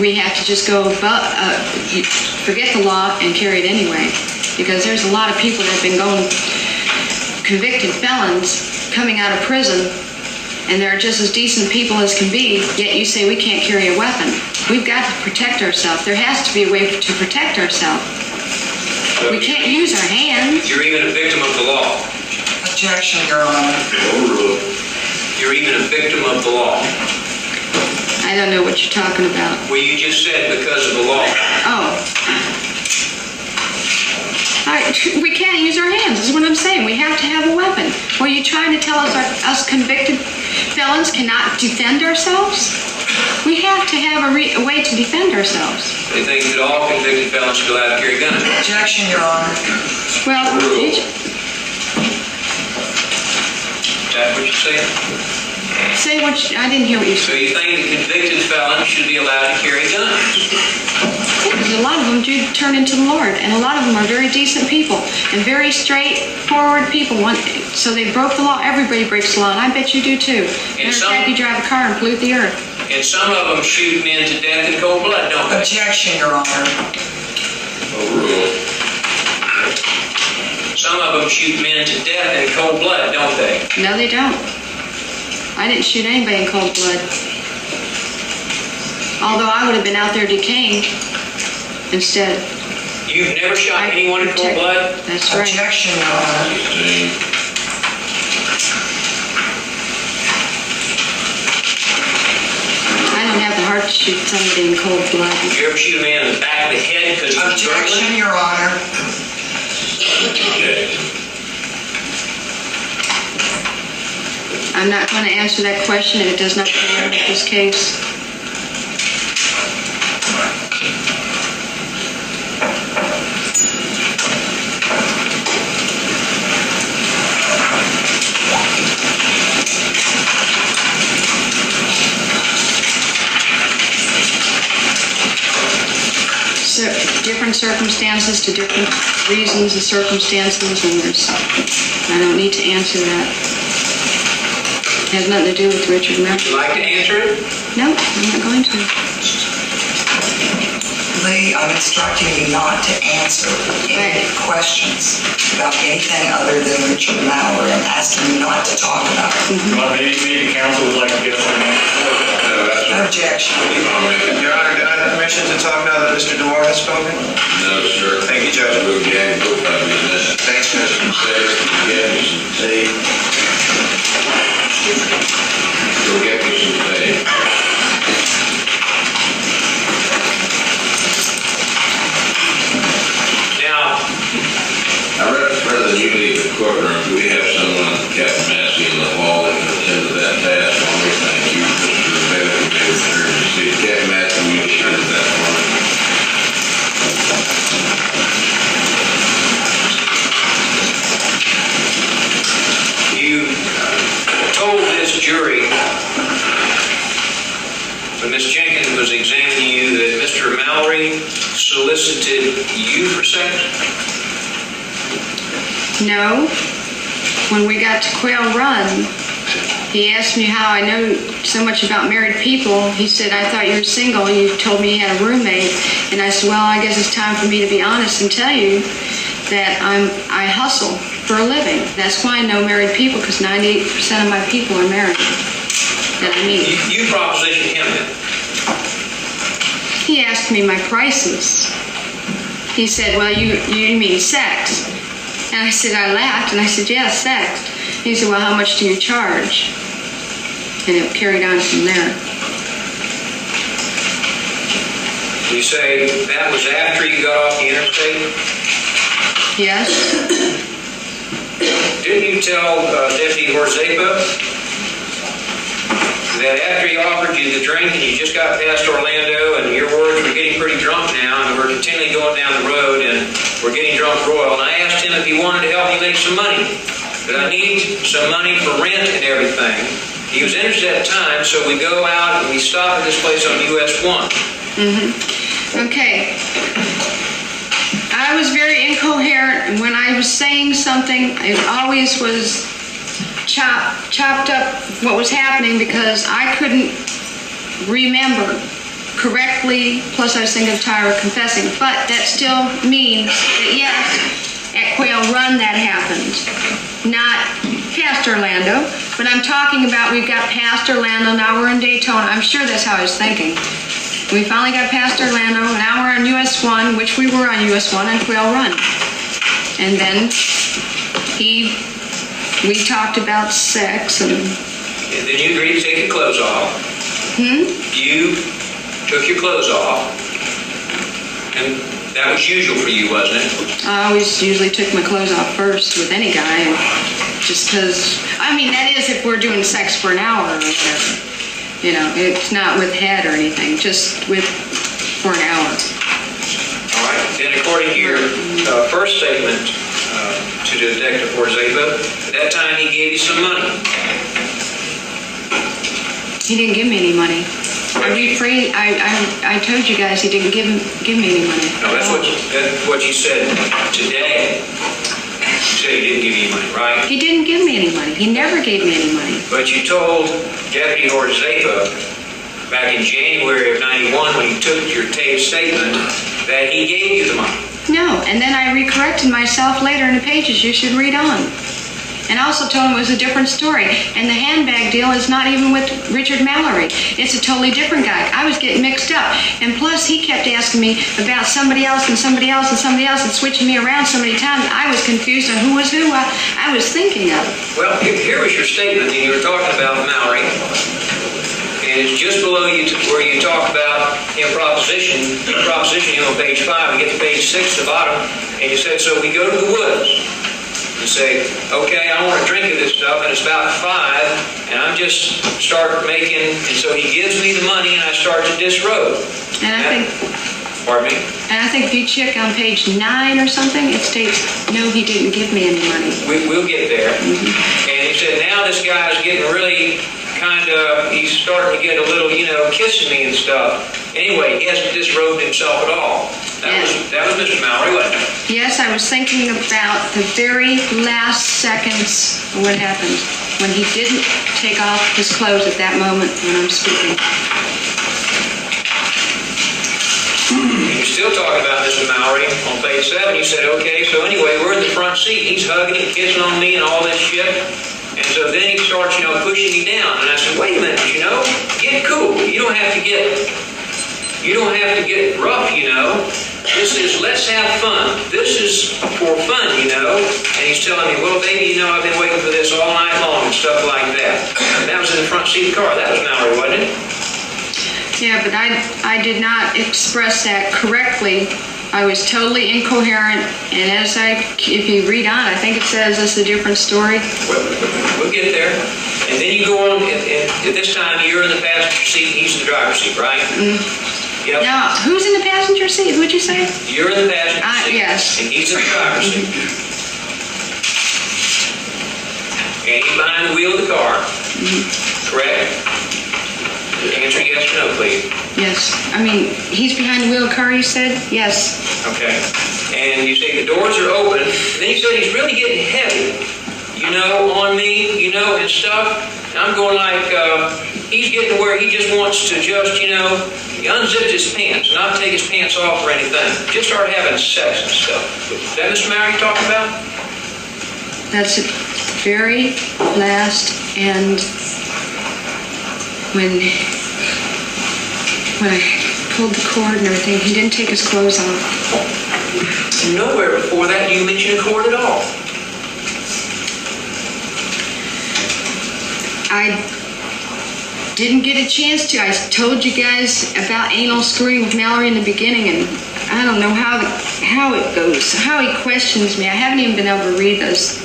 We have to just go, forget the law and carry it anyway. Because there's a lot of people that have been going convicted felons coming out of prison, and they're just as decent people as can be, yet you say we can't carry a weapon. We've got to protect ourselves. There has to be a way to protect ourselves. So We can't use our hands. You're even a victim of the law. Objection, Your Honor. Overruled. You're even a victim of the law. I don't know what you're talking about. Well, you just said because of the law. Oh. We can't use our hands, is what I'm saying. We have to have a weapon. Were you trying to tell us convicted felons cannot defend ourselves? We have to have a way to defend ourselves. They think that all convicted felons should be allowed to carry guns. Objection, Your Honor. Well, Is that what you're saying? say what I didn't hear what you So said. you think that convicted felons should be allowed to carry guns? Because a lot of them do turn into the Lord, and a lot of them are very decent people and very straightforward people. So they broke the law. Everybody breaks the law, and I bet you do too. Matter of fact, you drive a car and pollute the earth. And some of them shoot men to death in cold blood, don't they? Objection, Your Honor. Overruled. Some of them shoot men to death in cold blood, don't they? No, they don't. I didn't shoot anybody in cold blood. Although I would have been out there decaying instead. You've never shot anyone in cold blood? That's right. Objection, Your Honor. 16. I don't have the heart to shoot somebody in cold blood. You ever shoot a man in the back of the head because he was Objection, struggling? Your Honor. Objection. I'm not going to answer that question, and it does not belong with this case. So, different circumstances to different reasons and circumstances, and I don't need to answer that. It has nothing to do with Richard Would Murphy. you like to answer it? No, I'm not going to. Lee, I'm instructing you not to answer any questions about anything other than Richard Mallory. I'm asking you not to talk about it. Well, maybe council would like to get some answers. Objection. Your Honor, did I have permission to talk now that Mr. DeMore has spoken? No, sir. Thank you, Judge. We'll get it. We'll probably do that. Thanks, Judge. Say, go get me some pay. Now, Rather than you leave the courtroom, do we have someone, Captain Massey in the hall that can attend to that task? I want to thank you, Mr. Bailey, for being here to see. Captain Massey, will you attend to that for me? jury, when Ms. Jenkins was examining you, that Mr. Mallory solicited you for sex? No. When we got to Quail Run, he asked me how I know so much about married people. He said, I thought you were single. You told me you had a roommate. And I said, well, I guess it's time for me to be honest and tell you that I hustle for a living. That's why I know married people, because 98% of my people are married that I meet. You propositioned him then? He asked me my prices. He said, well, you mean sex? And I said, I laughed, and I said, yes, sex. And he said, well, how much do you charge? And it carried on from there. You say that was after you got off the interstate? Yes? Didn't you tell Deputy Horzepa that after he offered you the drink and you just got past Orlando and your words were getting pretty drunk now and we're continually going down the road and we're getting drunk royal, and I asked him if he wanted to help me make some money, that I need some money for rent and everything. He was interested at the time, so we go out and we stop at this place on US 1. Okay. I was very incoherent, and when I was saying something, it always was chopped up what was happening because I couldn't remember correctly, plus I was thinking of Tyra confessing, but that still means that yes, at Quail Run that happened, not past Orlando, but I'm talking about we've got past Orlando, now we're in Daytona. I'm sure that's how I was thinking. We finally got past Orlando, and now we're on US 1, which we were on US 1 on Quail Run. And then we talked about sex and then you agreed to take your clothes off. You took your clothes off, and that was usual for you, wasn't it? I always usually took my clothes off first with any guy, just because, I mean, that is if we're doing sex for an hour or whatever. You know, it's not with head or anything, just for an hour. All right. Then according to your first statement to Detective Horzepa, at that time he gave you some money. He didn't give me any money. I told you guys he didn't give me any money. No, that's what you said today. You said he didn't give you any money, right? He didn't give me any money. He never gave me any money. But you told Deputy Horzepa back in January of '91 when you took your taped statement that he gave you the money. No, and then I recorrected myself later in the pages. You should read on. And I also told him it was a different story. And the handbag deal is not even with Richard Mallory. It's a totally different guy. I was getting mixed up. And plus, he kept asking me about somebody else and somebody else and somebody else and switching me around so many times. I was confused on who was who I was thinking of. Well, here was your statement that you were talking about Mallory. And it's just below you where you talk about proposition on page 5. We get to page 6 at the bottom. And you said, so we go to the woods. You say, okay, I want a drink of this stuff, and it's about 5, and I'm just start making, and so he gives me the money, and I start to disrobe. And I think, pardon me? And I think if you check on page 9 or something, it states, no, he didn't give me any money. We'll get there. And he said, now this guy is getting really he's starting to get a little, kissing me and stuff. Anyway, he hasn't disrobed himself at all. That was Mr. Mallory, wasn't it? Yes, I was thinking about the very last seconds of what happened when he didn't take off his clothes at that moment when I'm speaking. You're still talking about Mr. Mallory on page 7. You said, okay, so anyway, we're in the front seat. He's hugging and kissing on me and all this shit. And so then he starts, pushing me down. And I said, wait a minute, get cool. You don't have to get rough, This is, let's have fun. This is for fun, And he's telling me, well, baby, I've been waiting for this all night long and stuff like that. And that was in the front seat of the car. That was Mallory, wasn't it? Yeah, but I did not express that correctly. I was totally incoherent, and if you read on, I think it says it's a different story. We'll get there. And then you go on, and at this time, you're in the passenger seat, and he's in the driver's seat, right? Yep. Now, who's in the passenger seat? Who'd you say? You're in the passenger seat. Yes. And he's in the driver's seat. And he's behind the wheel of the car. correct? Answer yes or no, please. Yes. I mean, he's behind the wheel of the car, you said? Yes. Okay. And you say the doors are open. And then you said he's really getting heavy, on me, and stuff. And I'm going like, he's getting to where he just wants to just, he unzipped his pants, not take his pants off or anything. Just start having sex and stuff. Is that Mr. Maury you're talking about? That's the very last, and when I pulled the cord and everything, he didn't take his clothes off. Nowhere before that do you mention a cord at all. I didn't get a chance to. I told you guys about anal screwing with Mallory in the beginning, and I don't know how it goes, how he questions me. I haven't even been able to read those.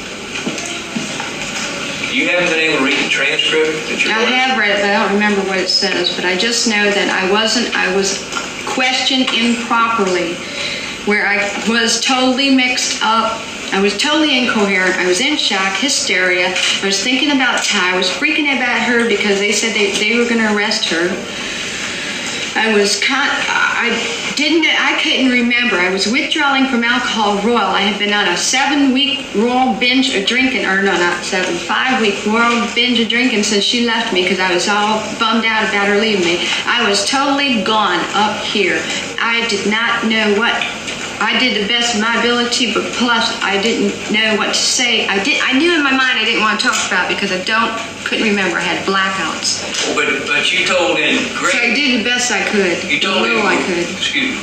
You haven't been able to read the transcript? I have read it, but I don't remember what it says. But I just know that I was questioned improperly, where I was totally mixed up. I was totally incoherent. I was in shock, hysteria. I was thinking about Ty. I was freaking about her because they said they were going to arrest her. I couldn't remember. I was withdrawing from alcohol royal. I had been on a 7-week royal binge of drinking, or no, not 7, 5-week royal binge of drinking since she left me because I was all bummed out about her leaving me. I was totally gone up here. I did not know what. I did the best of my ability, but plus I didn't know what to say. I knew in my mind I didn't want to talk about it because couldn't remember. I had blackouts. But you told in great. So I did the best I could. You told I could. Excuse me.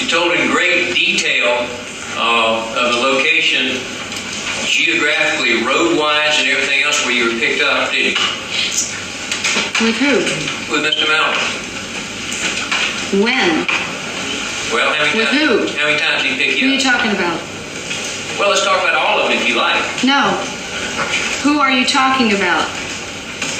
You told in great detail of the location, geographically, road-wise, and everything else where you were picked up, didn't you? With who? With Mr. Mallon. When? Well, how many times? Who? How many times did he pick Who you are you up? talking about? Well, let's talk about all of them if you like. No. Who are you talking about?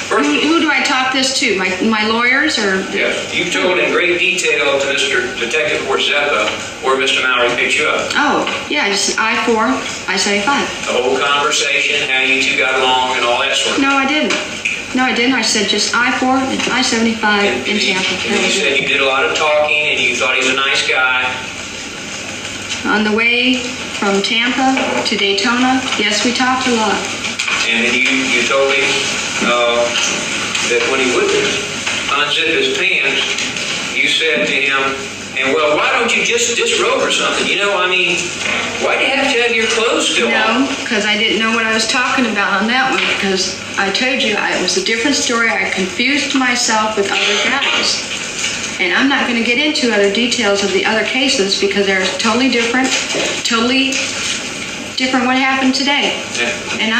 First, Who do I talk this to? My lawyers or? yes, you told in great detail to Mr. Detective Forzetta where Mr. Mallory picked you up. Oh, yeah, just I-4, I-75. The whole conversation, how you two got along, and all that sort of No, I didn't. No, I didn't. I said just I-4 and I-75 in Tampa. And you said you did a lot of talking and you thought he was a nice guy. On the way from Tampa to Daytona, yes, we talked a lot. And then you told him that when he wouldn't unzip his pants, you said to him, and well, why don't you just disrobe or something? Why do you have to have your clothes still on? No, because I didn't know what I was talking about on that one, because I told you it was a different story. I confused myself with other guys. And I'm not going to get into other details of the other cases because they're totally different what happened today. And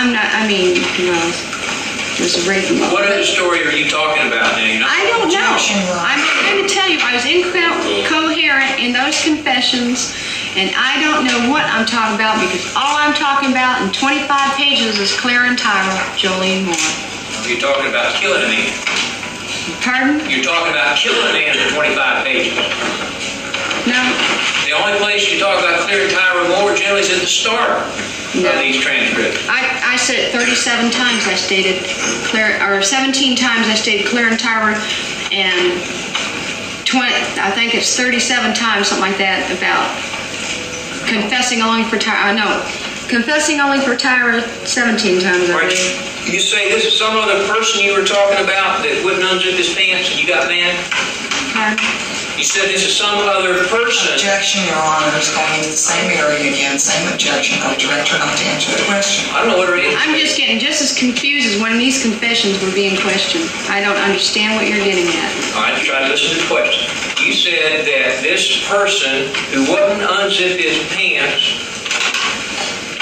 it was a rape. What other story are you talking about now? I don't know. I'm trying to tell you, I was incoherent in those confessions, and I don't know what I'm talking about because all I'm talking about in 25 pages is Claire and Tyra, Jolene Moore. You're talking about killing a man. Pardon? You're talking about killing a man in 25 pages. No. The only place you talk about Claire and Tyra Moore generally is at the start of these transcripts. I said it 37 times I stated Claire, or 17 times I stated Claire and Tyra, and 20, I think it's 37 times, something like that, about confessing only for Tyra. No, confessing only for Tyra 17 times. You say this is some other person you were talking about that wouldn't unzip his pants and you got mad? Pardon? You said this is some other person. Objection, Your Honor, is going into the same area again, same objection. I'll direct her not to answer the question. I don't know what it is. I'm just getting just as confused as when these confessions were being questioned. I don't understand what you're getting at. All right, try to listen to the question. You said that this person who wouldn't unzip his pants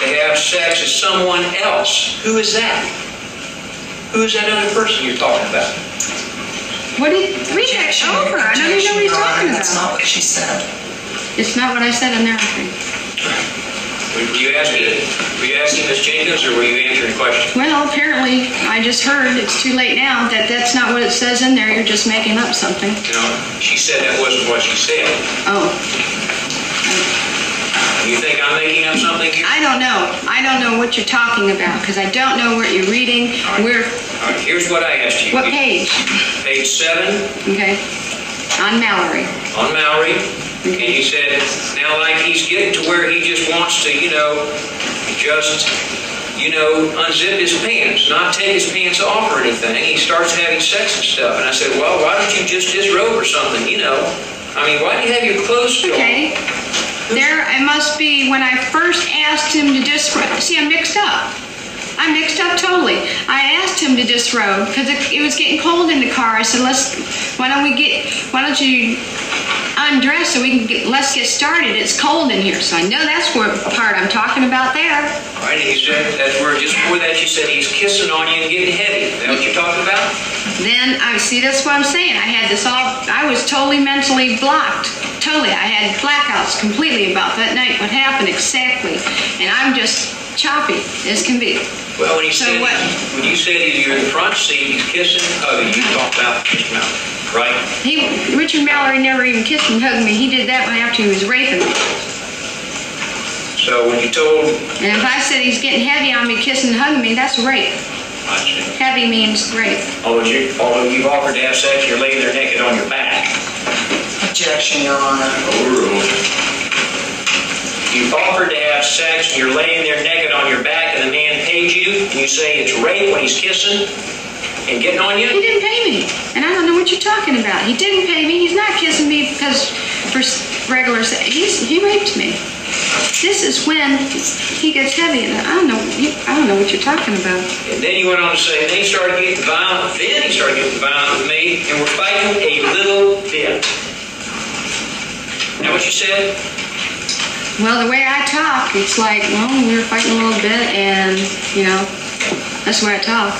to have sex is someone else. Who is that? Who is that other person you're talking about? What did read that over? I don't even know what he's talking about. That's not what she said. It's not what I said in there. Were you asking Ms. Jenkins or were you answering a question? Well, apparently, I just heard, it's too late now, that's not what it says in there. You're just making up something. She said that wasn't what she said. Oh. You think I'm making up something here? I don't know. I don't know what you're talking about because I don't know what you're reading. Right. All right, here's what I asked you. What page? Page 7 Okay. On Mallory. on Mallory. And he said, now like he's getting to where he just wants to, unzip his pants, not take his pants off or anything. He starts having sex and stuff. And I said, well, why don't you just disrobe or something, I mean, why do you have your clothes still on? Okay. There, it must be when I first asked him to disrobe. See, I'm mixed up. I'm mixed up totally. I asked him to disrobe because it was getting cold in the car. I said, why don't you undress so let's get started. It's cold in here. So I know that's what part I'm talking about there. All right, and he said, that's where just before that you said he's kissing on you and getting heavy. Is that what you're talking about? Then, that's what I'm saying. I was totally mentally blocked. Totally. I had blackouts completely about that night, what happened exactly. And I'm just choppy as can be. Well, when you So said what? when you said you're in the front seat, he's kissing, hugging, you talked about Mr. Mallory, right? Richard Mallory never even kissed and hugged me. He did that one after he was raping me. So when you told, And if I said he's getting heavy on me, kissing and hugging me, that's rape. I see. Heavy means rape. Although you've offered to have sex, you're laying there naked on your back. Objection, Your Honor. Overruled. You've offered to have sex, and you're laying there naked on your back, and the man pays you, and you say it's rape when he's kissing and getting on He you? didn't pay me, and I don't know what you're talking about. He didn't pay me. He's not kissing me because for regular sex. He raped me. This is when he gets heavy, and I don't know what you're talking about. And then you went on to say, then he started getting violent with me, and we're fighting a little bit. Is that what you said? Well, the way I talk, it's like, well, we were fighting a little bit, and that's the way I talk.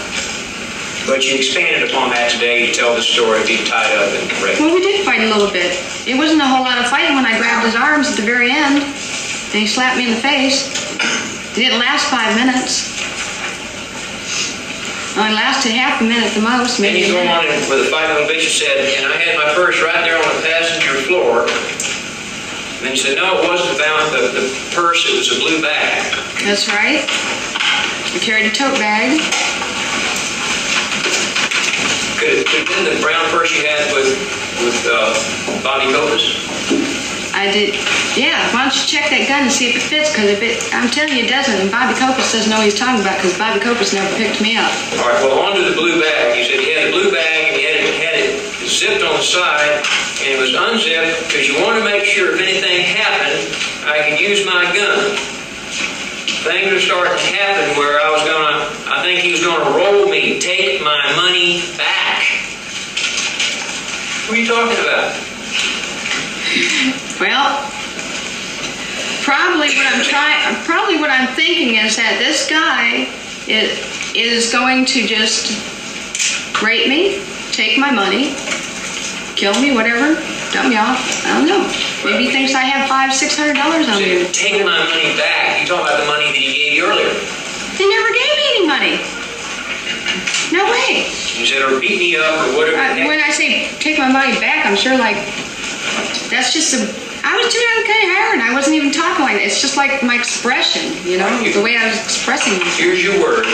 But you expanded upon that today to tell the story of being tied up and raped. Well, we did fight a little bit. It wasn't a whole lot of fighting when I grabbed his arms at the very end, and he slapped me in the face. It didn't last 5 minutes. Only lasted half a minute at the most, Then maybe you a go on minute. with a fight little bitch, you said, and I had my purse right there on the passenger floor. And then you said, no, it wasn't about the purse, it was a blue bag. That's right. I carried a tote bag. Could it have been the brown purse you had with Bobby Copas? I did, yeah. Why don't you check that gun and see if it fits? Because I'm telling you it doesn't. And Bobby Copas doesn't know what he's talking about because Bobby Copas never picked me up. All right, well, onto the blue bag. You said you had a blue bag and you had it zipped on the side, and it was unzipped because you wanted to make sure if anything happened, I could use my gun. Things are starting to happen where I think he was going to roll me, take my money back. What are you talking about? Well, probably what I'm thinking is that this guy is going to just rape me, take my money, kill me, whatever, dump me off. I don't know. Maybe he thinks I have $500-600 on me. Take my money back. You talking about the money that he gave you earlier. He never gave me any money. No way. You said, or beat me up, or whatever. When I say take my money back, I'm sure that's just I was doing okay hiring. I wasn't even talking like that. It's just like my expression, the way I was expressing myself. Here's your words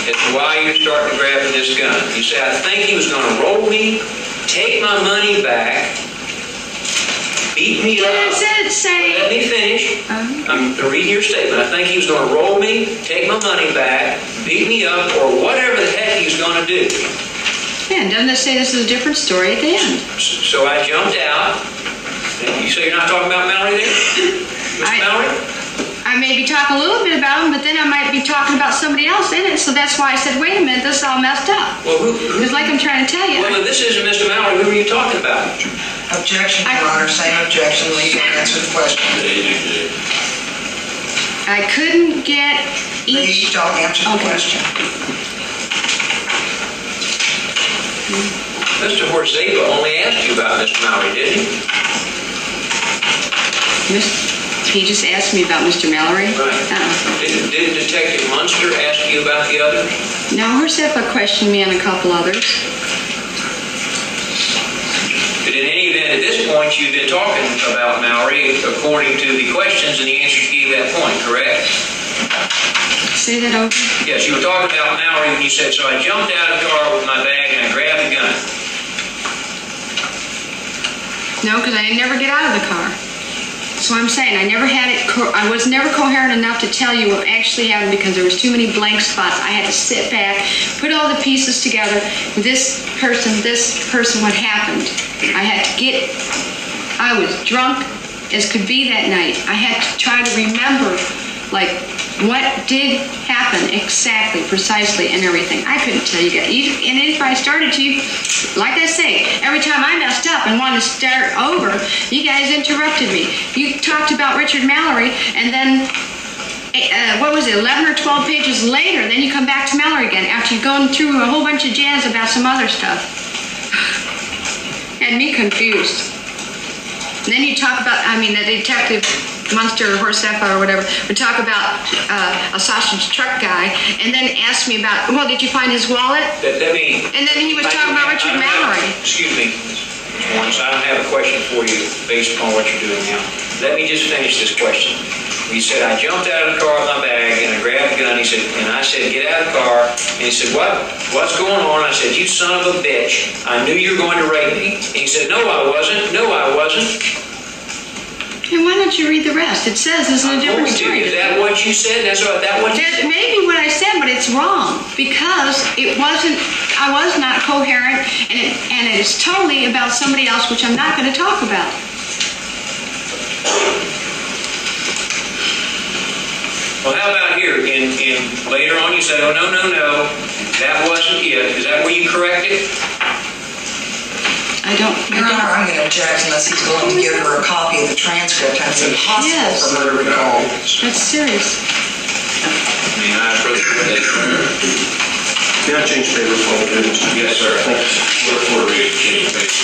as to why you're starting to grab this gun. You say, I think he was going to roll me, take my money back, beat me up. Let me finish. I'm reading your statement. I think he was going to roll me, take my money back, beat me up, or whatever the heck he was going to do. Yeah, and doesn't it say this is a different story at the end? So I jumped out. And you say you're not talking about Mallory there? Mr. Mallory? I may be talking a little bit about him, but then I might be talking about somebody else in it, so that's why I said, wait a minute, this is all messed up. Well, It's like I'm trying to tell you. Well, if this isn't Mr. Mallory, who are you talking about? Objection, Your Honor. Same objection. Leave and answer the question. I couldn't get Please don't answer the Okay. question. Mr. Horseba only asked you about Mr. Mallory, didn't he? He just asked me about Mr. Mallory. Right. Didn't Detective Munster ask you about the others? No, Horsepa questioned me on a couple others. But in any event, at this point, you've been talking about Mallory according to the questions and the answers you gave that point, correct? Say that over. Yes, you were talking about Mallory when you said, so I jumped out of the car with my bag and I grabbed the gun. No, because I didn't never get out of the car. That's what I'm saying. I never had it. I was never coherent enough to tell you what actually happened because there was too many blank spots. I had to sit back, put all the pieces together. This person, what happened? I had to get. I was drunk as could be that night. I had to try to remember, like, what did happen exactly, precisely, and everything. I couldn't tell you guys. And if I started to, like I say, every time I messed up and wanted to start over, you guys interrupted me. You talked about Richard Mallory, and then, what was it, 11 or 12 pages later, then you come back to Mallory again after you've gone through a whole bunch of jazz about some other stuff. Had me confused. And then you talk about, the detective, Munster or Horseffa or whatever, would talk about a sausage truck guy, and then ask me about, well, did you find his wallet? And then he was talking about Richard Mallory. Excuse me, Ms. Wuornos, I don't have a question for you based upon what you're doing now. Let me just finish this question. He said, I jumped out of the car with my bag and I grabbed the gun. He said, and I said, get out of the car. And he said, what's going on? I said, you son of a bitch. I knew you were going to rape me. And he said, no, I wasn't. No, I wasn't. And why don't you read the rest? It says it's a different story. Is that what you said? That's what you said? Maybe what I said, but it's wrong because it wasn't. I was not coherent, and it is totally about somebody else, which I'm not going to talk about. Well, how about here? In later on, you said, oh no, that wasn't it. Is that where you corrected? Your Honor, I'm going to object unless he's willing to give her a copy of the transcript. It's impossible for her to recall. That's serious. I appreciate that. Can I change papers for the minutes? Yes, sir. We're ready to change papers.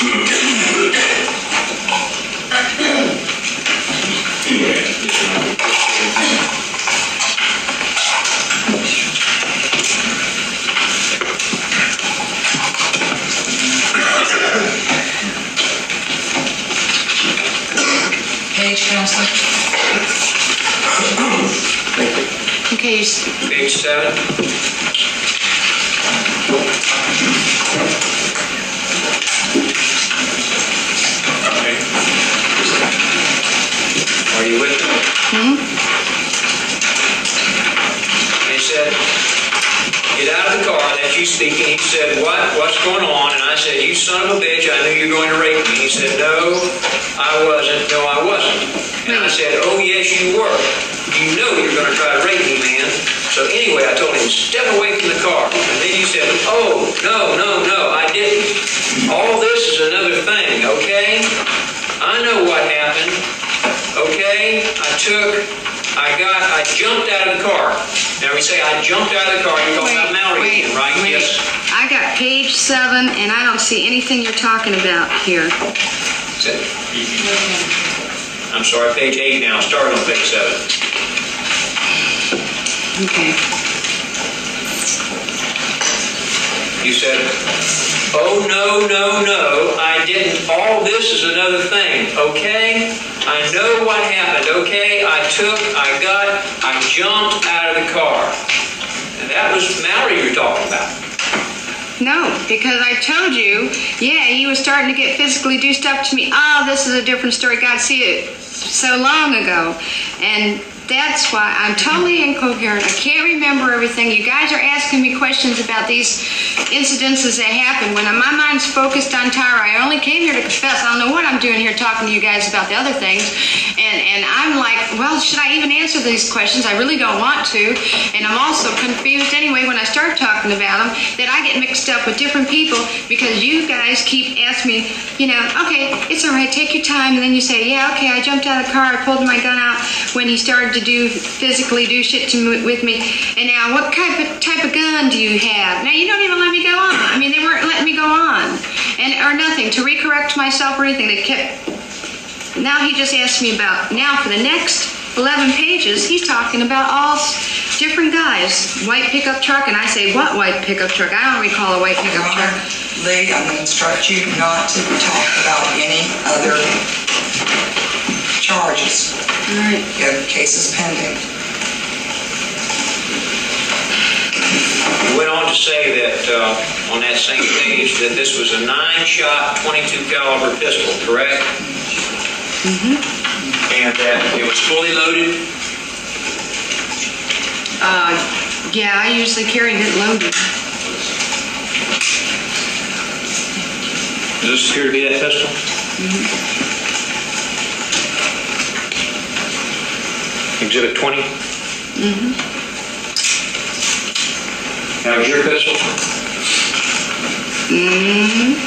Page, Counselor. Okay. Page 7. Okay. Are you with me? Mm-hmm. He said, get out of the car. That's you speaking. He said, what's going on? And I said, you son of a bitch, I knew you were going to rape me. He said, no, I wasn't. No, I wasn't. And I said, oh, yes, you were. You know you're going to try to rape me, man. So anyway, I told him, step away from the car. And then he said, oh, no, I didn't. All this is another thing, okay? I know what happened, okay? I jumped out of the car. Now we say I jumped out of the car, you're talking about Mallory again, right? Wait. Yes. I got page 7, and I don't see anything you're talking about here. I'm sorry, page 8 now, starting on page 7. Okay. You said, oh, no, I didn't. All this is another thing, okay? I know what happened, okay? I jumped out of the car. And that was Mallory you were talking about. No, because I told you, he was starting to get physically do stuff to me. Oh, this is a different story. God, see it so long ago. And that's why I'm totally incoherent. I can't remember everything. You guys are asking me questions about these incidences that happened. When my mind's focused on Tyra, I only came here to confess. I don't know what I'm doing here talking to you guys about the other things. And I'm like, well, should I even answer these questions? I really don't want to. And I'm also confused anyway when I start talking about them that I get mixed up with different people because you guys keep asking me, okay, it's all right, take your time. And then you say, yeah, okay, I jumped out of the car, I pulled my gun out when he started to physically do shit with me. And now, what type of gun do you have? Now, you don't even let me go on. I mean, they weren't letting me go on. Or nothing, to recorrect myself or anything. They kept... Now he just asked me about... Now, for the next 11 pages, he's talking about all different guys. White pickup truck, and I say, what white pickup truck? I don't recall a white pickup truck. Lee, I'm going to instruct you not to talk about any other charges. All right. You have cases pending. to say that on that same page that this was a 9-shot 22 caliber pistol, correct? Mm-hmm. And that it was fully loaded? Yeah, I usually carried it loaded. Does this appear to be that pistol? Exhibit 20? Mm-hmm. That was your pistol? Mm-hmm.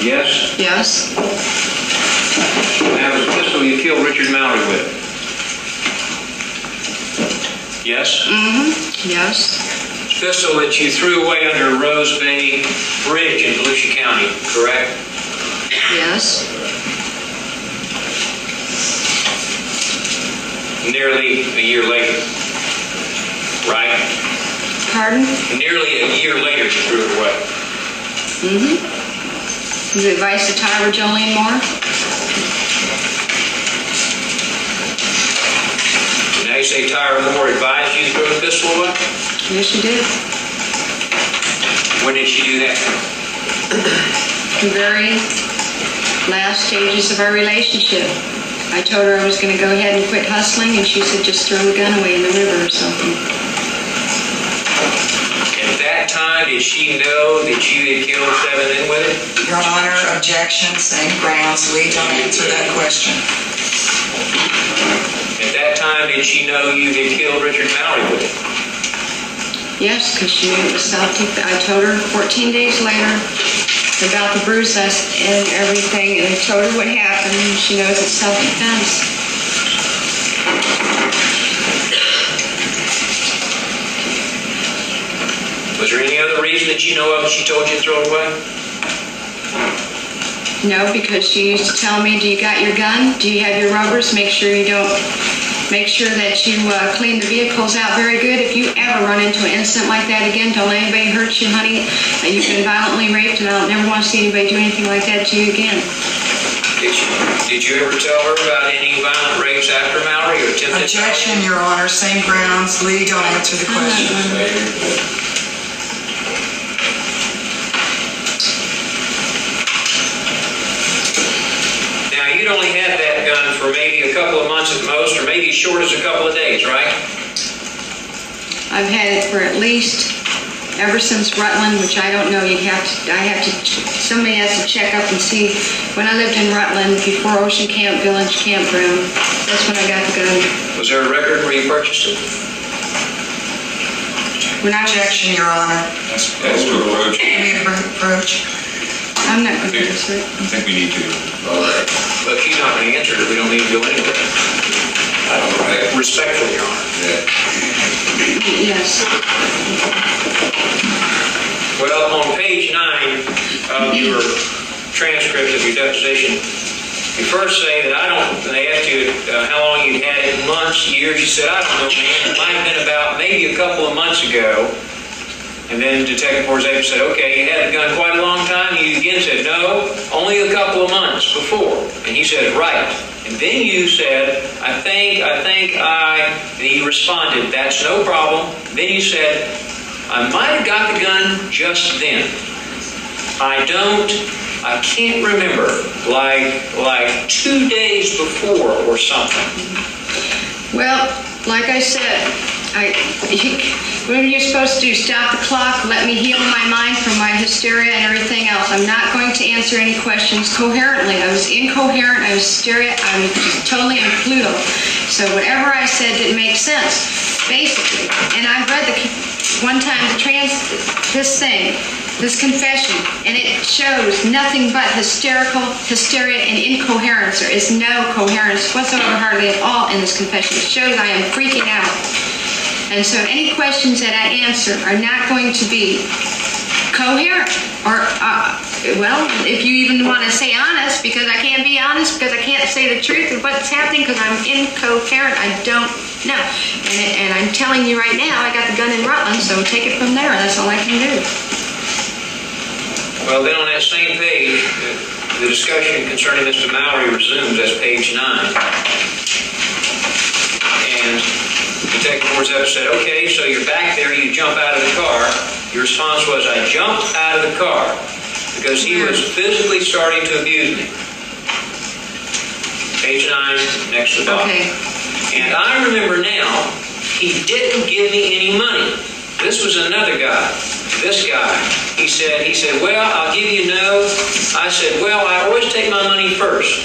Yes? Yes. That was the pistol you killed Richard Mallory with? Yes? Mm-hmm. Yes. Pistol that you threw away under Rose Bay Bridge in Volusia County, correct? Yes. Nearly a year later, right? Pardon? Nearly a year later, you threw it away. Mm-hmm. The advice to Tyra Jolene Moore? Now you say Tyra Moore advised you to throw the pistol away? Yes, she did. When did she do that? The very last stages of our relationship. I told her I was going to go ahead and quit hustling, and she said, just throw the gun away in the river or something. At that time, did she know that you had killed 7 men with it? Your Honor, objection, same grounds. Lee, don't answer that question. At that time, did she know you had killed Richard Mallory with it? Yes, because she knew it was self-defense. I told her 14 days later about the bruises and everything, and I told her what happened, and she knows it's self-defense. Was there any other reason that you know of she told you to throw it away? No, because she used to tell me, do you got your gun? Do you have your rubbers? Make sure that you clean the vehicles out very good. If you ever run into an incident like that again, don't let anybody hurt you, honey. You've been violently raped, and I'll never want to see anybody do anything like that to you again. Did you ever tell her about any violent rapes after Mallory or attempted? Objection, Your Honor, same grounds. Lee, don't answer the question. Now, you'd only had that gun for maybe a couple of months at most, or maybe as short as a couple of days, right? I've had it for at least ever since Rutland, which I don't know. Somebody has to check up and see. When I lived in Rutland, before Ocean Camp Village Campground, that's when I got the gun. Was there a record where you purchased it? When I was, Objection, Your Honor. That's to approach. Any approach? I'm not going to answer it. I think we need to. But she's not going to answer it. We don't need to go anywhere. Respectfully, Your Honor. Yes. Well, on page 9 of your transcript of your deposition, you first say that they asked you how long you'd had it, months, years. You said, I don't know, man. It might have been about maybe a couple of months ago. And then Detective Forzave said, okay, you had the gun quite a long time. You again said, no, only a couple of months before. And he said, right. And then you said, I think, and he responded, that's no problem. Then you said, I might have got the gun just then. I can't remember, like 2 days before or something. Well, like I said, what are you supposed to do? Stop the clock, let me heal my mind from my hysteria and everything else. I'm not going to answer any questions coherently. I was incoherent, I was hysteria, I was just totally in Pluto. So whatever I said didn't make sense, basically. And I've read one time this confession, and it shows nothing but hysteria, and incoherence. There is no coherence whatsoever, hardly at all, in this confession. It shows I am freaking out. And so any questions that I answer are not going to be coherent, or, well, if you even want to say honest, because I can't be honest, because I can't say the truth of what's happening, because I'm incoherent. I don't know. And I'm telling you right now, I got the gun in Rutland, so take it from there. That's all I can do. Well, then on that same page, the discussion concerning Mr. Mallory resumes. That's page 9. And Detective Forzave said, okay, so you're back there, you jump out of the car, Your response was, I jumped out of the car because he was physically starting to abuse me. Page 9, next to the bottom. Okay. And I remember now, he didn't give me any money. This was another guy. This guy, he said, well, I'll give you no. I said, well, I always take my money first.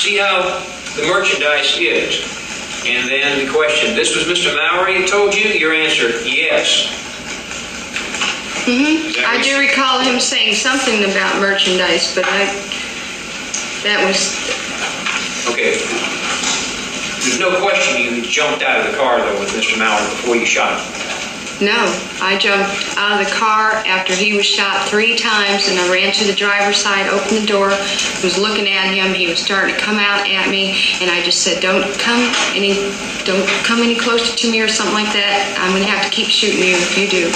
See how the merchandise is. And then the question, this was Mr. Mallory who told you? Your answer, yes. I do recall him saying something about merchandise, but that was... Okay. There's no question you jumped out of the car, though, with Mr. Mallory before you shot him. No, I jumped out of the car after he was shot 3 times, and I ran to the driver's side, opened the door, was looking at him. He was starting to come out at me, and I just said, don't come any closer to me or something like that. I'm going to have to keep shooting you if you do.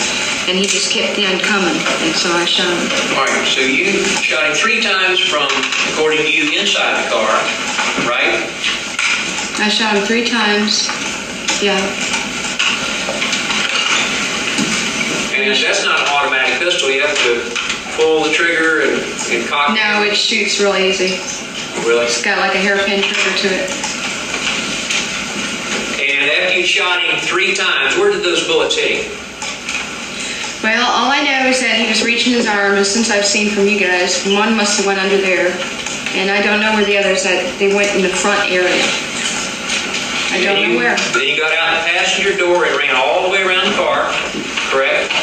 And he just kept on coming, and so I shot him. All right, so you shot him 3 times from, according to you, inside the car, right? I shot him 3 times, yeah. And that's not an automatic pistol. You have to pull the trigger and cock it. No, it shoots real easy. Really? It's got like a hairpin trigger to it. And after you shot him 3 times, where did those bullets hit him? Well, all I know is that he was reaching his arm, and since I've seen from you guys, one must have went under there. And I don't know where the others at. They went in the front area. I don't know where. Then you got out the passenger door and ran all the way around the car, correct?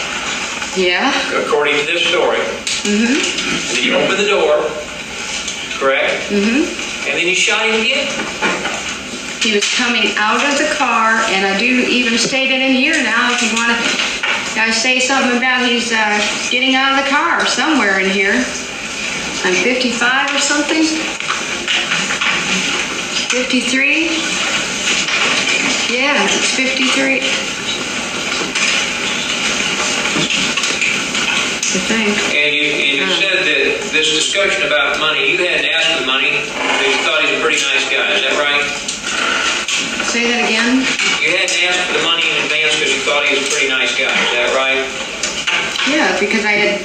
Yeah. According to this story. Mm-hmm. And then you opened the door, correct? Mm-hmm. And then you shot him again. He was coming out of the car, and I do even state it in here now if you want to. I say something about he's getting out of the car somewhere in here. I'm 55 or something. 53. Yeah, it's 53. I think. And you said that this discussion about money, you hadn't asked for the money because you thought he was a pretty nice guy. Is that right? Say that again? You hadn't asked for the money in advance because you thought he was a pretty nice guy. Is that right? Yeah, because I had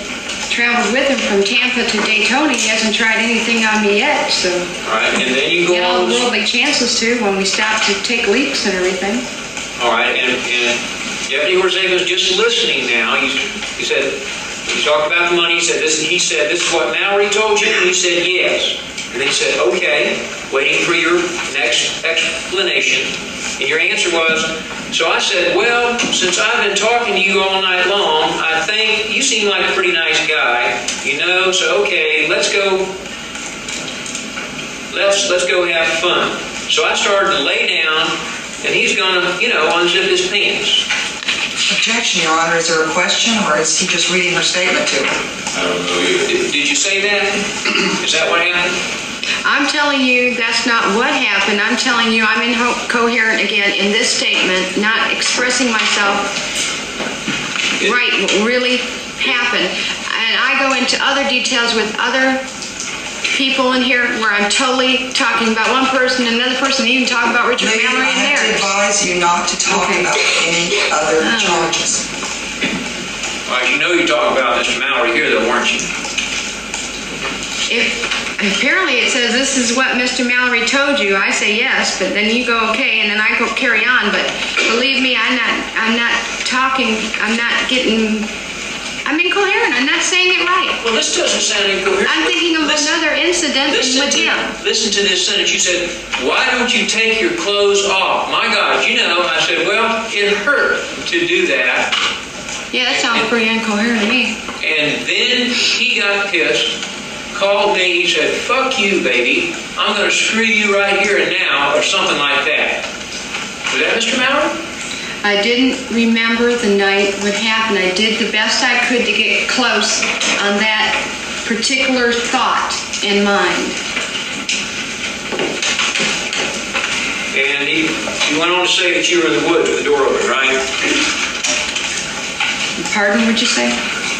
traveled with him from Tampa to Daytona. He hasn't tried anything on me yet, so. All right, and then you go Get all on. the worldly chances too when we stop to take leaks and everything. All right, and Deputy Ortega was just listening now. He said, you talked about the money. He said, this is what Mallory told you? And he said, yes. And he said, okay, waiting for your next explanation. And your answer was, so I said, well, since I've been talking to you all night long, I think you seem like a pretty nice guy, so okay, let's go have fun. So I started to lay down, and he's gonna, unzip his pants. Objection, Your Honor. Is there a question, or is he just reading her statement to her? I don't know either. Did you say that? Is that what happened? I'm telling you that's not what happened. I'm telling you I'm incoherent again in this statement, not expressing myself right what really happened. And I go into other details with other people in here where I'm totally talking about one person, another person, even talking about Richard Mallory in I have to there. advise you not to talk about any other charges. All right, you're talking about Mr. Mallory here, though, weren't you? Apparently it says this is what Mr. Mallory told you. I say yes, but then you go okay, and then I go carry on. But believe me, I'm not talking. I'm incoherent. I'm not saying it right. Well, this doesn't sound incoherent. I'm thinking of another incident with him. Listen to this sentence. You said, why don't you take your clothes off? My God, I said, well, it hurt to do that. Yeah, that sounds pretty incoherent to me. And then he got pissed, called me, he said, fuck you, baby. I'm going to screw you right here and now, or something like that. Was that Mr. Mallory? I didn't remember the night what happened. I did the best I could to get close on that particular thought in mind. And he went on to say that you were in the woods with the door open, right? Pardon, what'd you say?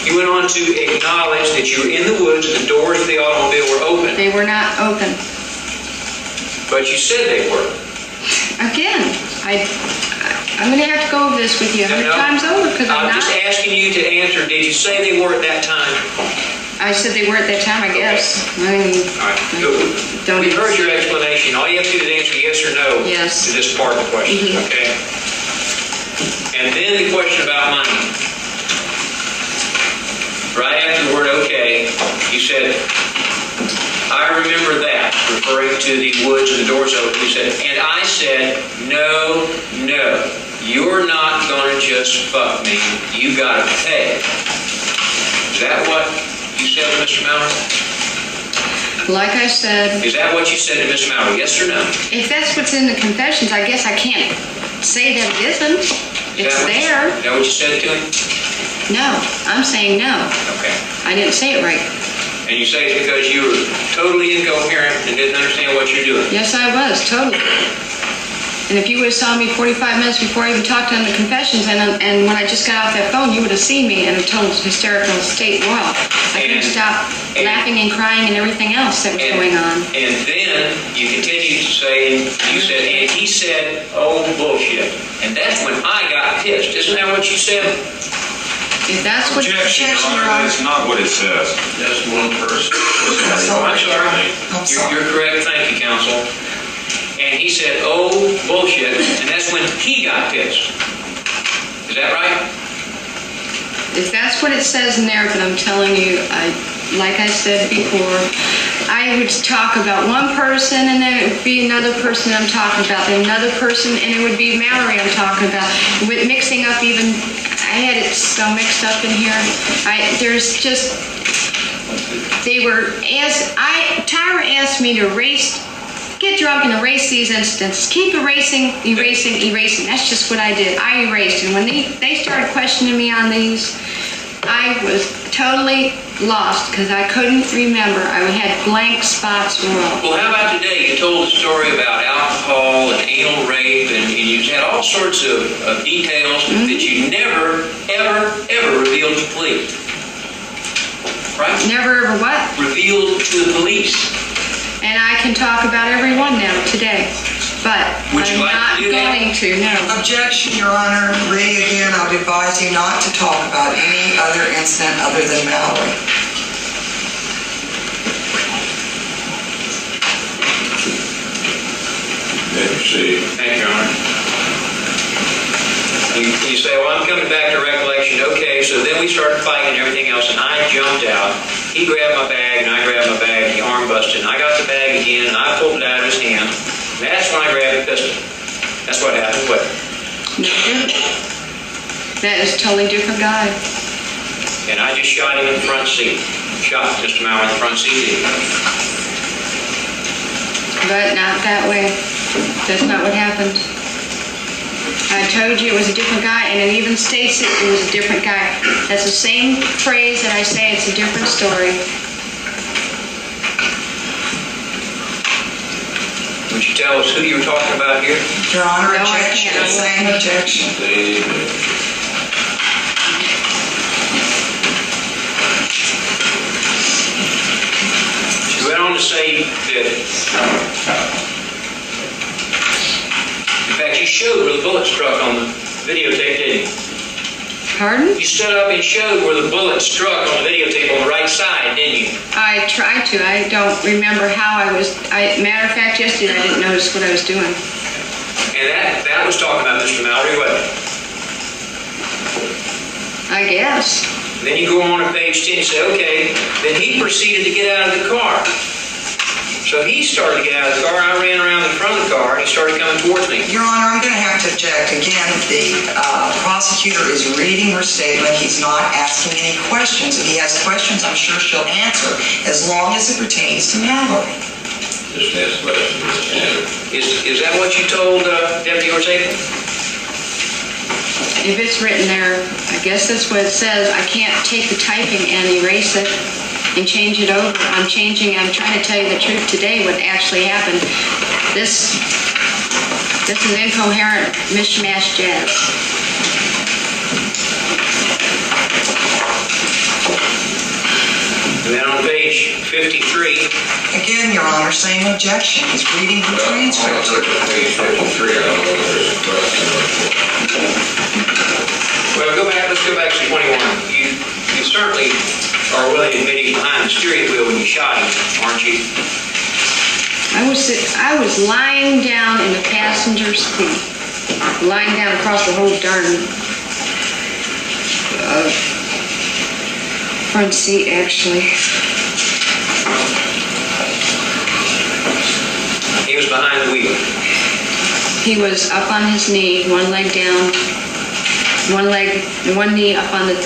He went on to acknowledge that you were in the woods and the doors of the automobile were open. They were not open. But you said they were. Again, I'm gonna have to go over this with you 100 times over, because I'm I'm just not. asking you to answer. Did you say they were at that time? I said they were at that time, I guess. I mean, All right, good. Don't We've even- heard your explanation. All you have to do is answer yes or no Yes. to this part of the question, okay? And then the question about money. Right after the word okay, you said, I remember that, referring to the woods and the doors open. You said, and I said, no, you're not going to just fuck me. You got to pay. Is that what you said to Mr. Mallory? like I said, Is that what you said to Mr. Mallory? Yes or no? if that's what's in the confessions, I guess I can't say that it isn't. It's there. Is that what you said to him? No, I'm saying no. Okay. I didn't say it right. And you say it's because you were totally incoherent and didn't understand what you're doing. Yes, I was, totally. And if you would have saw me 45 minutes before I even talked on the confessions, and when I just got off that phone, you would have seen me in a total hysterical state. Wow. I couldn't stop laughing and crying and everything else that was going on. And then you continued to say, you said, and he said, oh, bullshit. And that's when I got pissed. Isn't that what you said? If that's what... Objection, Your Honor, that's not what it says. That's one person. I'm sorry. You're correct. Thank you, counsel. And he said, oh, bullshit. And that's when he got pissed. Is that right? If that's what it says in there, but I'm telling you, like I said before, I would talk about one person, and then it would be another person I'm talking about, then another person, and it would be Mallory I'm talking about. With mixing up even, I had it so mixed up in here. There's just, Tyra asked me to get drunk and erase these incidents. Keep erasing. That's just what I did. I erased. And when they started questioning me on these, I was totally lost because I couldn't remember. I had blank spots all. Well, how about today? You told a story about alcohol and anal rape, and you had all sorts of details that you never, ever revealed to the police. Right? Never ever what? Revealed to the police. And I can talk about every one now today. But Would you I'm like not to do that? going to, no. Objection, Your Honor. Lee, again, I would advise you not to talk about any other incident other than Mallory. Let's see. Thank you, Your Honor. You say, well, I'm coming back to recollection. Okay, so then we started fighting and everything else, and I jumped out. He grabbed my bag, and I grabbed my bag, and the arm busted, and I got the bag again, and I pulled it out of his hand. And that's when I grabbed the pistol. That's what happened. What? No, that is a totally different guy. And I just shot him in the front seat. Shot Mr. Maurer in the front seat. But not that way. That's not what happened. I told you it was a different guy, and it even states it was a different guy. That's the same phrase that I say, it's a different story. Would you tell us who you were talking about here? Your Honor, No, I objection, can't. same objection. She went on to say that, in fact, you showed where the bullet struck on the videotape, didn't you? Pardon? You stood up and showed where the bullet struck on the videotape on the right side, didn't you? I tried to. I don't remember how I was. Matter of fact, yesterday I didn't notice what I was doing. And that was talking about Mr. Mallory, wasn't it? I guess. Then you go on to page 10 and say, okay, then he proceeded to get out of the car. So he started to get out of the car, I ran around in front of the car, and he started coming towards me. Your Honor, I'm going to have to object. Again, the prosecutor is reading her statement. He's not asking any questions. If he has questions, I'm sure she'll answer, as long as it pertains to Mallory. Just ask questions. Is that what you told Deputy Ortega? If it's written there, I guess that's what it says. I can't take the typing and erase it and change it over. I'm trying to tell you the truth today, what actually happened. This is incoherent mishmash jazz. And then on page 53. Again, Your Honor, same objection. He's reading the transcript. Page 53, I don't know if there's a question or Well, let's go back to 21. You certainly are willing to admit he's behind the steering wheel when you shot him, aren't you? I was lying down in the passenger seat, lying down across the whole darn front seat, actually. He was behind the wheel. He was up on his knee, one leg down, one knee up on the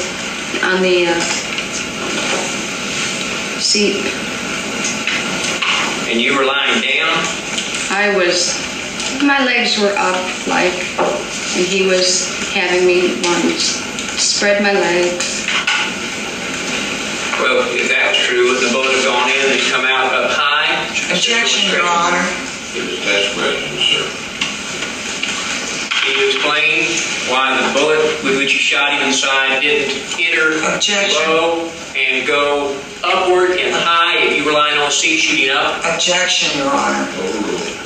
seat. And you were lying down? My legs were up, and he was having me spread my legs. Well, if that was true, would the bullet have gone in and come out up high? Objection, Your Honor. it was that question, sir. Can you explain why the bullet with which you shot him in the side didn't enter low and go upward and high if you were lying on a seat shooting up? Objection, Your Honor. Overruled.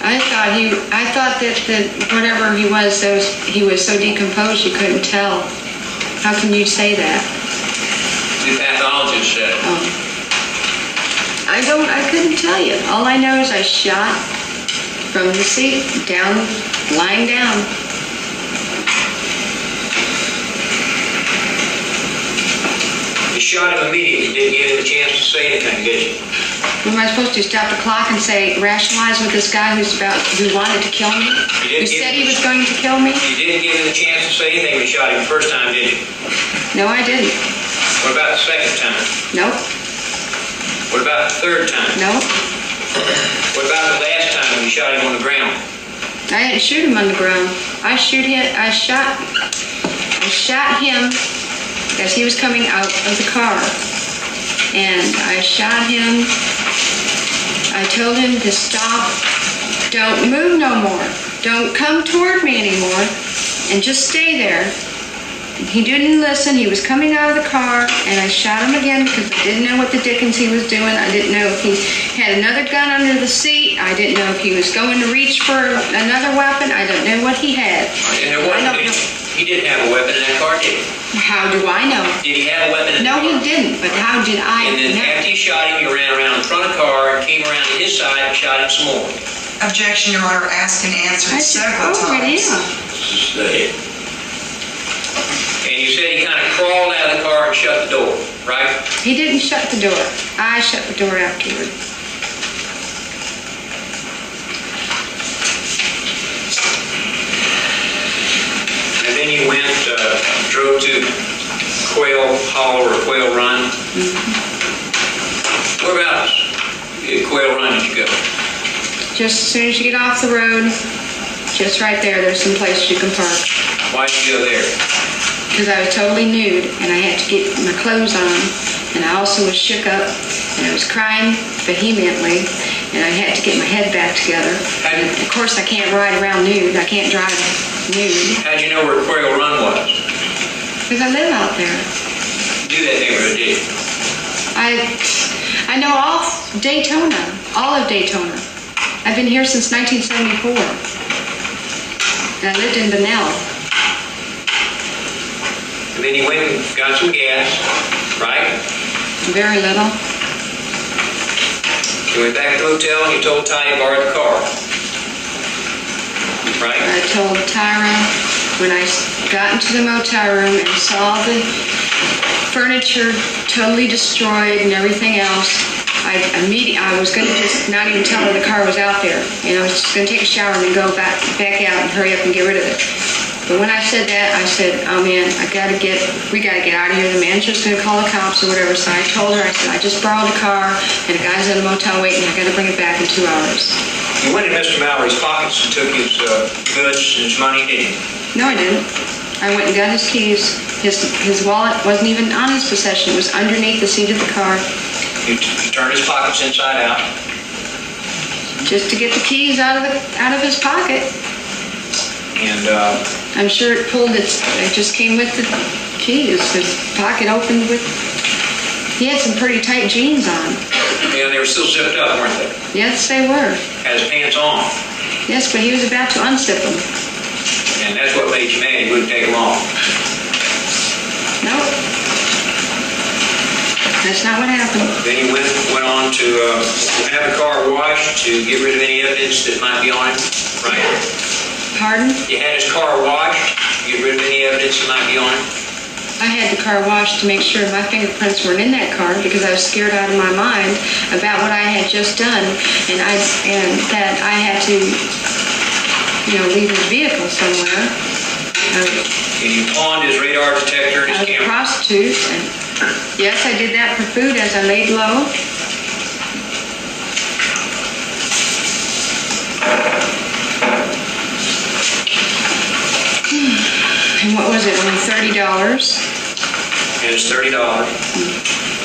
I thought that whatever he was so decomposed you couldn't tell. How can you say that? The pathologist said. I couldn't tell you. All I know is I shot from the seat down, lying down. You shot him immediately. Didn't give him a chance to say anything, did you? Am I supposed to stop the clock and rationalize with this guy who wanted to kill me? Who said he was going to kill me? You didn't give him a chance to say anything when you shot him the first time, did you? No, I didn't. What about the second time? Nope. What about the third time? Nope. What about the last time when you shot him on the ground? I didn't shoot him on the ground. I shot him as he was coming out of the car. And I shot him. I told him to stop. Don't move no more. Don't come toward me anymore. And just stay there. He didn't listen. He was coming out of the car, and I shot him again because I didn't know what the dickens he was doing. I didn't know if he had another gun under the seat. I didn't know if he was going to reach for another weapon. I don't know what he had. He didn't have a weapon in that car, did he? How do I know? Did he have a weapon in the car? No, he didn't, but how did I know? And then after you shot him, you ran around in front of the car, came around to his side, and shot him some more. Objection, Your Honor, asked and answered several times. Stay. And you said he kind of crawled out of the car and shut the door, right? He didn't shut the door. I shut the door afterward. And then you drove to Quail Hollow or Quail Run. Whereabouts in Quail Run did you go? Just as soon as you get off the road, just right there's some place you can park. Why did you go there? Because I was totally nude and I had to get my clothes on, and I also was shook up and I was crying vehemently, and I had to get my head back together. Of course, I can't ride around nude. I can't drive nude. How'd you know where Quail Run was? Because I live out there. You knew that neighborhood, did you? I know all of Daytona. I've been here since 1974. And I lived in Bunnell. And then you went and got some gas, right? Very little. You went back to the hotel and you told Ty you borrowed the car, right? I told Tyra when I got into the motel room and saw the furniture totally destroyed and everything else, I was going to just not even tell her the car was out there. I was just going to take a shower and then go back out and hurry up and get rid of it. But when I said that, I said, oh man, we gotta get out of here. The manager's gonna call the cops or whatever. So I told her, I said, I just borrowed a car and a guy's in a motel waiting. I gotta bring it back in 2 hours. You went in Mr. Mallory's pockets and took his goods and his money, didn't you? No, I didn't. I went and got his keys. His wallet wasn't even on his possession. It was underneath the seat of the car. You turned his pockets inside out. Just to get the keys out of his pocket. And I'm sure it just came with the keys. His pocket opened with He had some pretty tight jeans on. Yeah, they were still zipped up, weren't they? Yes, they were. Had his pants on. Yes, but he was about to unzip them. And that's what made you mad. He wouldn't take them off. Nope. That's not what happened. Then he went on to have the car washed to get rid of any evidence that might be on him, right? Pardon? You had his car washed to get rid of any evidence that might be on him? I had the car washed to make sure my fingerprints weren't in that car because I was scared out of my mind about what I had just done, and that I had to, leave his vehicle somewhere. And you pawned his radar detector and his I was a camera. prostitute, and yes, I did that for food as I laid low. And what was it? Only $30. And it's $30.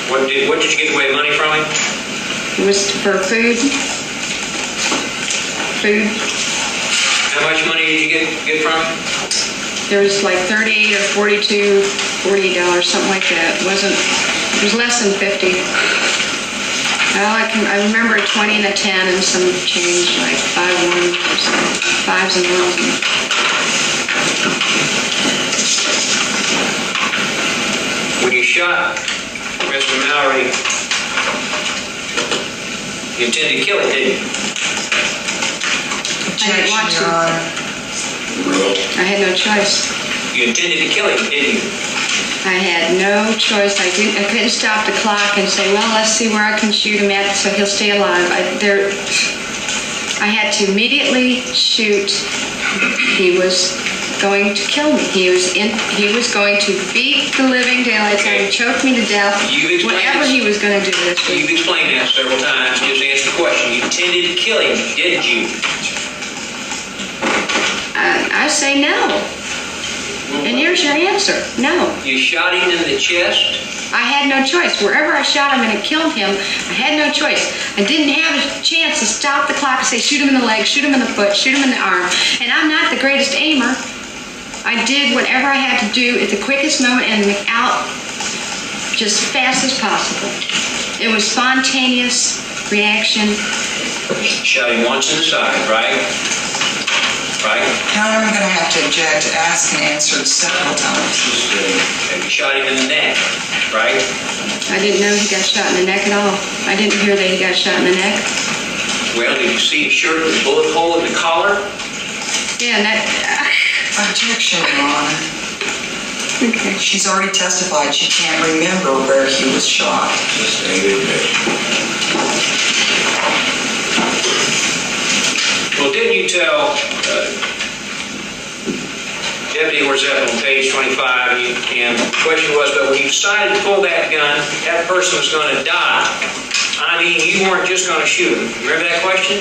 What did you get away money from him? It was for food. Food. How much money did you get from him? There was like $38 or $48, something like that. It was less than 50. Well, I remember a 20 and a 10 and some change, like 5 1 or something. 5s and 1s. When you shot Mr. Mallory, you intended to kill him, didn't you? I didn't want to. I had no choice. You intended to kill him, didn't you? I had no choice. I couldn't stop the clock and say, well, let's see where I can shoot him at so he'll stay alive. I had to immediately shoot. He was going to kill me. He was going to beat the living daylights out of me, choke me to death, whatever he was going to do this week. You've explained that several times. Just answer the question. You intended to kill him, didn't you? I say no. And here's your answer. No. You shot him in the chest? I had no choice. Wherever I shot him and it killed him, I had no choice. I didn't have a chance to stop the clock and say, shoot him in the leg, shoot him in the foot, shoot him in the arm. And I'm not the greatest aimer. I did whatever I had to do at the quickest moment and out just as fast as possible. It was spontaneous reaction. Shot him once in the side, right? Right? Now I'm going to have to object, asked and answered several times. And you shot him in the neck, right? I didn't know he got shot in the neck at all. I didn't hear that he got shot in the neck. Well, did you see his shirt with a bullet hole in the collar? Yeah, and that... Objection, Your Honor. Okay. She's already testified she can't remember where he was shot. Well, didn't you tell Deputy Horzett on page 25, and the question was, but when you decided to pull that gun, that person was going to die. I mean, you weren't just going to shoot him. Remember that question?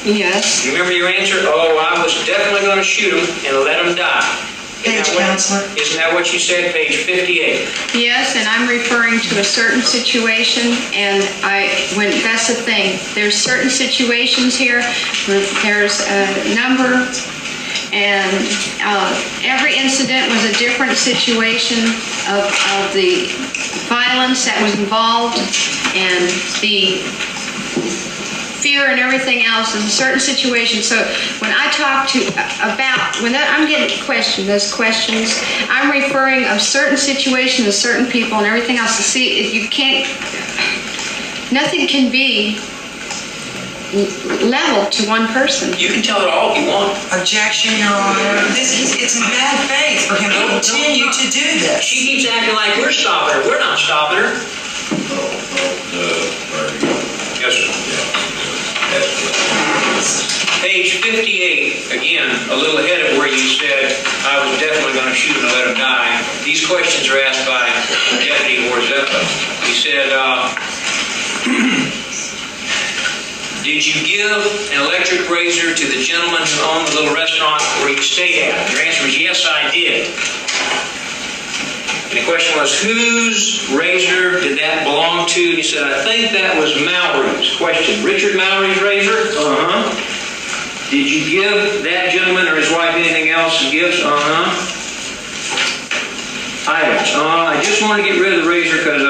Yes. You remember your answer? Oh, I was definitely going to shoot him and let him die. Page, Counselor. Isn't that what you said, page 58? Yes, and I'm referring to a certain situation, and that's the thing. There's certain situations here where there's a number, and every incident was a different situation of the violence that was involved and the fear and everything else is a certain situation. So when I talk I'm getting those questions, I'm referring of certain situations, certain people and everything else to see if you can't, nothing can be leveled to one person. You can tell it all if you want. Objection, Your Honor. It's in bad faith for him to continue to do this. She keeps acting like we're stopping her. We're not stopping her. Yes, sir. Page 58, again, a little ahead of where you said, I was definitely going to shoot him and let him die. These questions are asked by Deputy Horzett. He said, did you give an electric razor to the gentleman who owned the little restaurant where you stayed at? Your answer was, yes, I did. And the question was, whose razor did that belong to? He said, I think that was Mallory's. Question, Richard Mallory's razor? Uh-huh. Did you give that gentleman or his wife anything else as gifts? Uh-huh. I just wanted to get rid of the razor because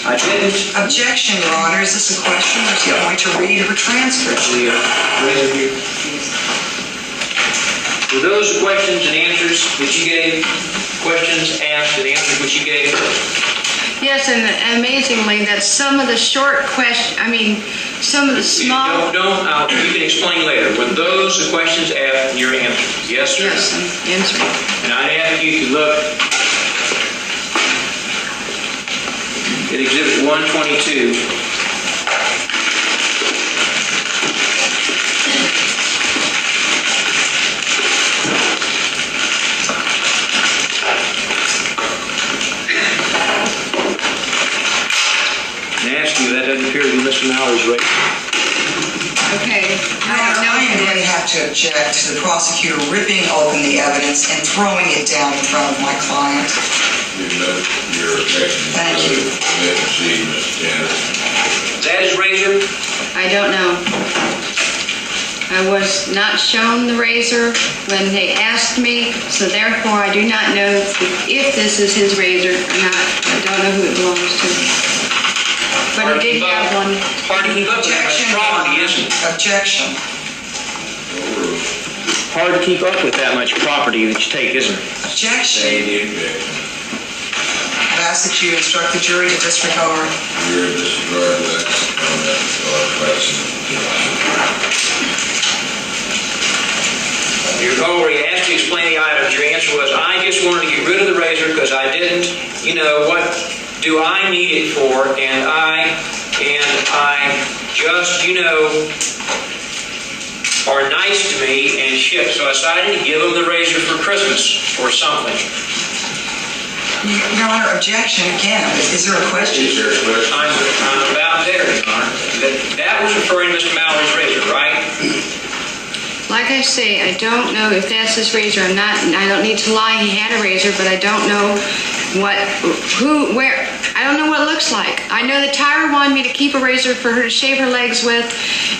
I didn't. Objection, Your Honor. Is this a question or do you want me to read her transcript? Were those the questions and answers that you gave? Questions asked and answers which you gave? Yes, and amazingly, that some of the short questions, some of the small... You can explain later. Were those the questions asked and your answers? Yes, sir? Yes, I'm answering. And I'd ask you to look at Exhibit 122. That doesn't appear to be Mr. Mallory's razor. Okay. Your Honor, I am going to have to object to the prosecutor ripping open the evidence and throwing it down in front of my client. You note your objection. Thank you. May proceed, Mr. Janice. Is that his razor? I don't know. I was not shown the razor when they asked me, so therefore I do not know if this is his razor or not. I don't know who it belongs to. But he did have one. Hard to keep up with that much property, isn't it? Objection. Hard to keep up with that much property that you take, isn't it? Objection. Say the objection. I ask that you instruct the jury to disregard. You're disregard that comment or question. Your caller, he asked you to explain the items. Your answer was, I just wanted to get rid of the razor because I didn't, what do I need it for? And I just, are nice to me and shit. So I decided to give him the razor for Christmas or something. Your Honor, objection again. Is there a question? Is there a question? I'm about there, Your Honor. That was referring to Mr. Mallory's razor, right? Like I say, I don't know if that's his razor or not, and I don't need to lie, he had a razor, but I don't know where. I don't know what it looks like. I know that Tyra wanted me to keep a razor for her to shave her legs with,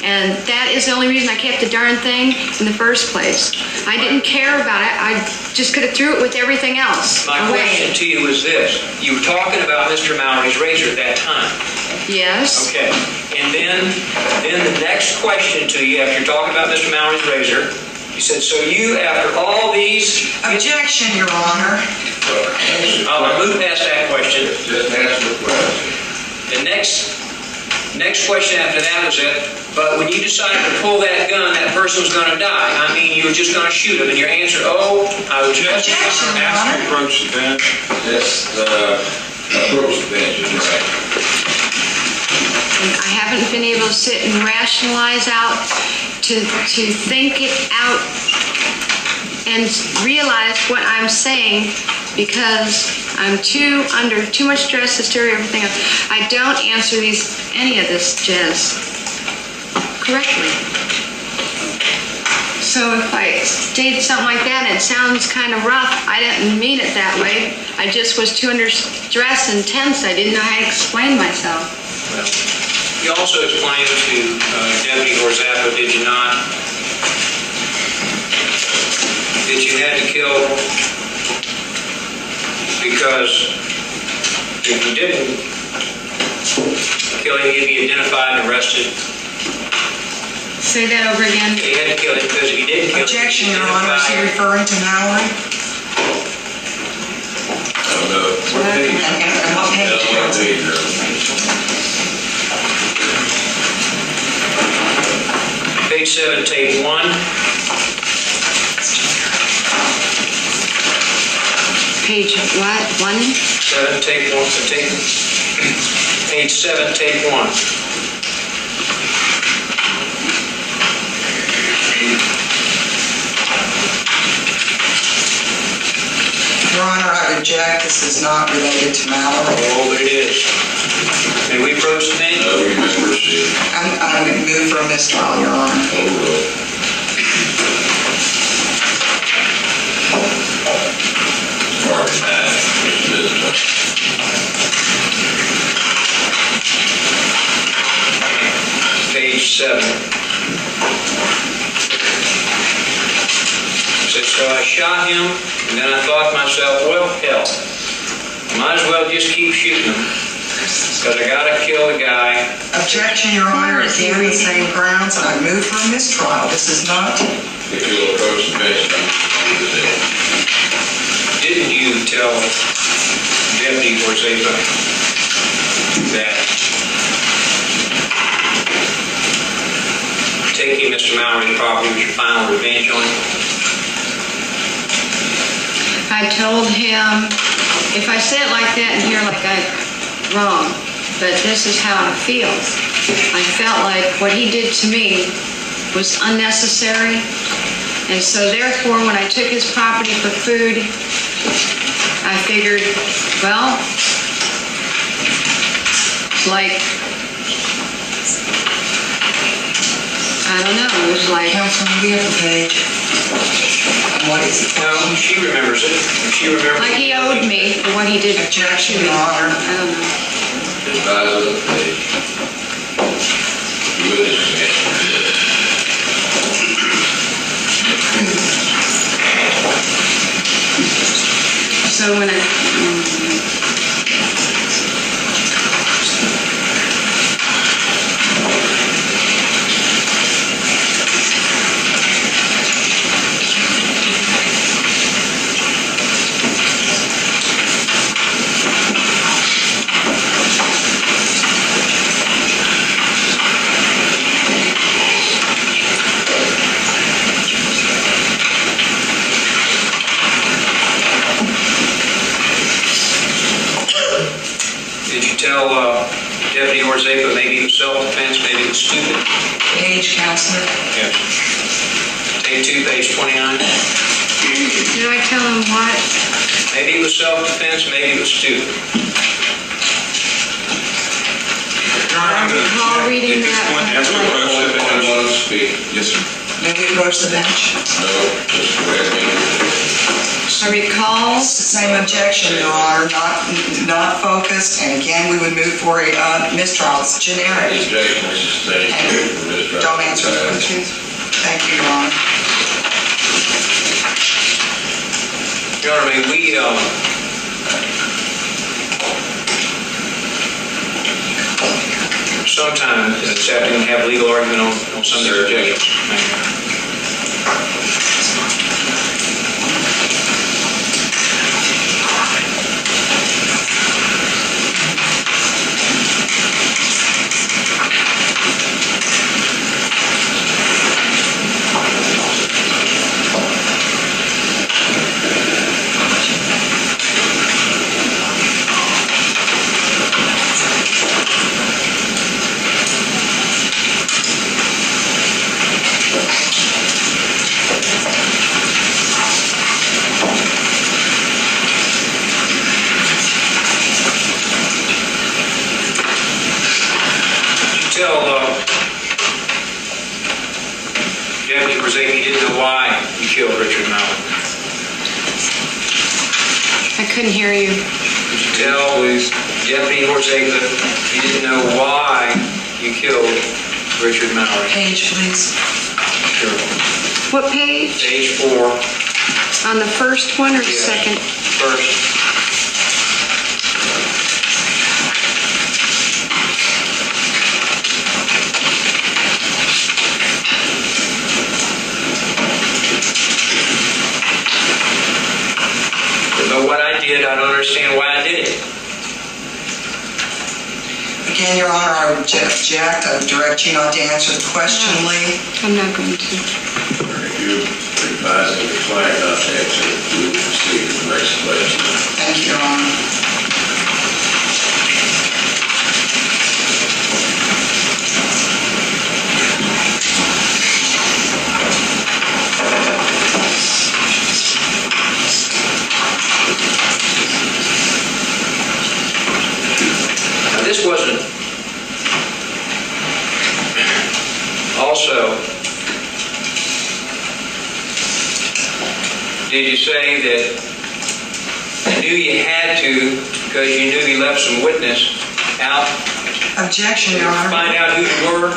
and that is the only reason I kept the darn thing in the first place. I didn't care about it. I just could have threw it with everything else My away. question to you is this. You were talking about Mr. Mallory's razor at that time. Yes. Okay. And then the next question to you after you're talking about Mr. Mallory's razor, you said, so you, after all these... Objection, Your Honor. I'll move past that question. Just ask the question. The next question after that was it, but when you decided to pull that gun, that person was going to die. You were just going to shoot him. And your answer, I was just... Objection, Your Honor. Approach the bench. Just approach the bench, is right. And I haven't been able to sit and rationalize out, to think it out and realize what I'm saying because I'm under too much stress, hysteria, everything else. I don't answer any of this jazz correctly. So if I state something like that and it sounds kind of rough, I didn't mean it that way. I just was too under stress and tense. I didn't know how to explain myself. Well, you also explained to Deputy Orzappa, did you not, that you had to kill because if you didn't kill him, he'd be identified and arrested. Say that over again. You had to kill him because if you didn't kill him, Objection, Your Honor. Is he referring to Mallory? No. And what page? Page 7, tape 1. Page what? 1? 7, tape 1. Page 7, tape 1. Your Honor, I object. This is not related to Mallory. Oh, it is. May we approach the bench? No, we may proceed. I'm going to move for a mistrial, Your Honor. Page 7. So I shot him, and then I thought to myself, well, hell. Might as well just keep shooting them, because I gotta kill the guy. Objection, Your Honor, again, the same grounds, and I move for a mistrial. This is not, If you'll approach the bench, Didn't you tell Deputy Orzaga that taking Mr. Mallory's property was your final revenge on him? I told him, if I say it like that and here like I'm wrong, but this is how I feel. I felt like what he did to me was unnecessary. And so therefore, when I took his property for food, I figured, well, like, I don't know, it was like, Councilman, we have a page. And what is it? No, she remembers it. She remembers. like he owed me for what he did to Objection, me. Your Honor. I don't know. advise of the page. You will dismiss. So when I, Did you tell Deputy Orzaga maybe it was self-defense, maybe it was stupid? Page, Counselor. Yes. Take 2, page 29. did I tell him what? Maybe it was self-defense, maybe it was stupid. I recall reading At this point, that. that's what like, I said. Anyone want to speak? Yes, sir. May we approach the bench? No, just swear me. I recall, It's the same objection, Your Honor, not focused, and again, we would move for a mistrial. It's generic. Objection is sustained. And don't answer the questions. Thank you, Your Honor. Your Honor, may we, sometime this afternoon have a legal argument on some of their objections. Tell Deputy Orzaga you didn't know why you killed Richard Mallon. I couldn't hear you. Did you tell Deputy Orzaga you didn't know why you killed Richard Mallon? Page, please. Sure. What page? Page 4. On the first one or the Yes. second? First. But what I did, I don't understand why I did it. Again, Your Honor, I would object. I would direct you not to answer the question, Lee. I'm not going to. If you advise the client not to answer, we will proceed to the next question. Thank you, Your Honor. Now, this wasn't also, did you say that you knew you had to because you knew you left some witness out? Objection, Your Honor. Find out who you were,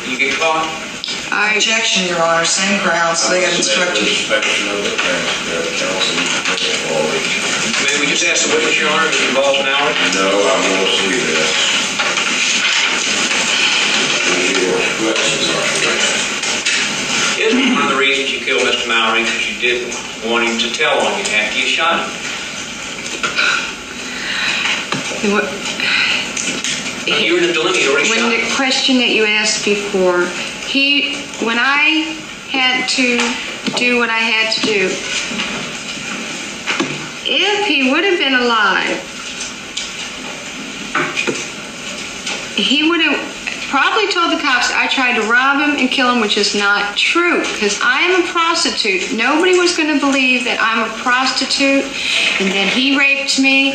you get caught? Objection, Your Honor. Same grounds. They got instructed. Inspection of the transcript, counsel, forward. May we just ask the witness, Your Honor, if it involves Mallory? No, I won't see that. Questions are correct. Is one of the reasons you killed Mr. Mallory because you didn't want him to tell on you after you shot him? You were in the dilemma, you already shot him. When the question that you asked before, when I had to do what I had to do, if he would have been alive, he would have probably told the cops I tried to rob him and kill him, which is not true, because I am a prostitute. Nobody was going to believe that I'm a prostitute and that he raped me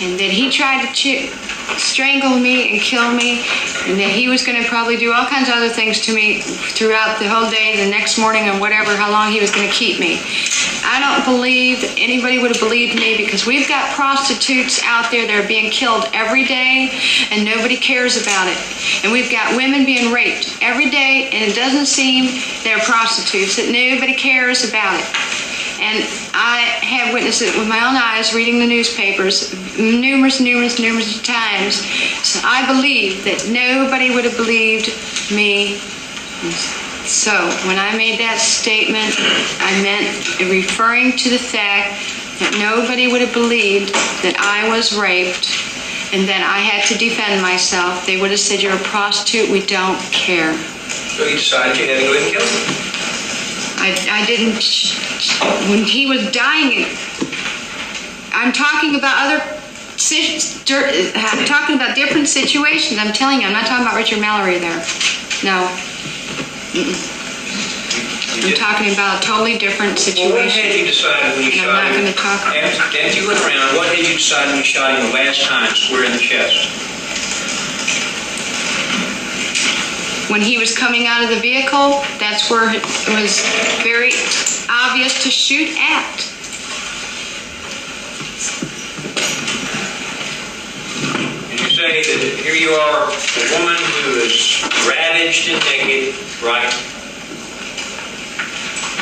and that he tried to strangle me and kill me and that he was going to probably do all kinds of other things to me throughout the whole day, the next morning, and whatever, how long he was going to keep me. I don't believe that anybody would have believed me, because we've got prostitutes out there that are being killed every day and nobody cares about it. And we've got women being raped every day and it doesn't seem they're prostitutes, that nobody cares about it. And I have witnessed it with my own eyes, reading the newspapers numerous times. So I believe that nobody would have believed me. So when I made that statement, I meant referring to the fact that nobody would have believed that I was raped and that I had to defend myself. They would have said, "You're a prostitute, we don't care." So you decided you had to go ahead and kill him? I didn't, when he was dying, I'm talking about I'm talking about different situations. I'm telling you, I'm not talking about Richard Mallory there. No. I'm talking about a totally different situation. Well, what had you decided when you shot him? I'm not going to talk about it. After you went around, what had you decided when you shot him the last time, square in the chest? When he was coming out of the vehicle, that's where it was very obvious to shoot at. And you say that here you are, a woman who is ravaged and naked, right?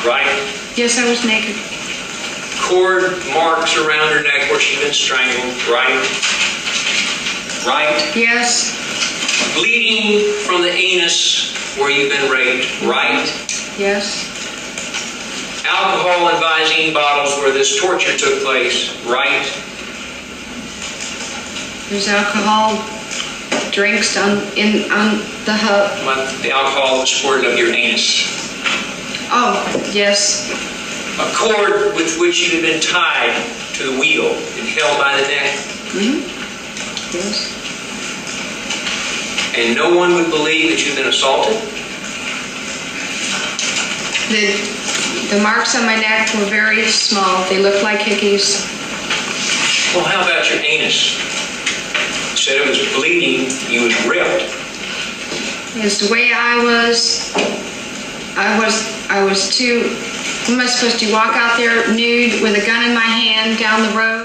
Right? Yes, I was naked. Cord marks around her neck where she'd been strangled, right? Right? Yes. Bleeding from the anus where you've been raped, right? Yes. Alcohol in Visine bottles where this torture took place, right? There's alcohol drinks on the hub. The alcohol was squirted up your anus. Oh, yes. A cord with which you had been tied to the wheel and held by the neck. Mm-hmm. Yes. And no one would believe that you'd been assaulted? The marks on my neck were very small. They looked like hickeys. Well, how about your anus? You said it was bleeding, you was ripped. It's the way I was too, what am I supposed to do, walk out there nude with a gun in my hand down the road?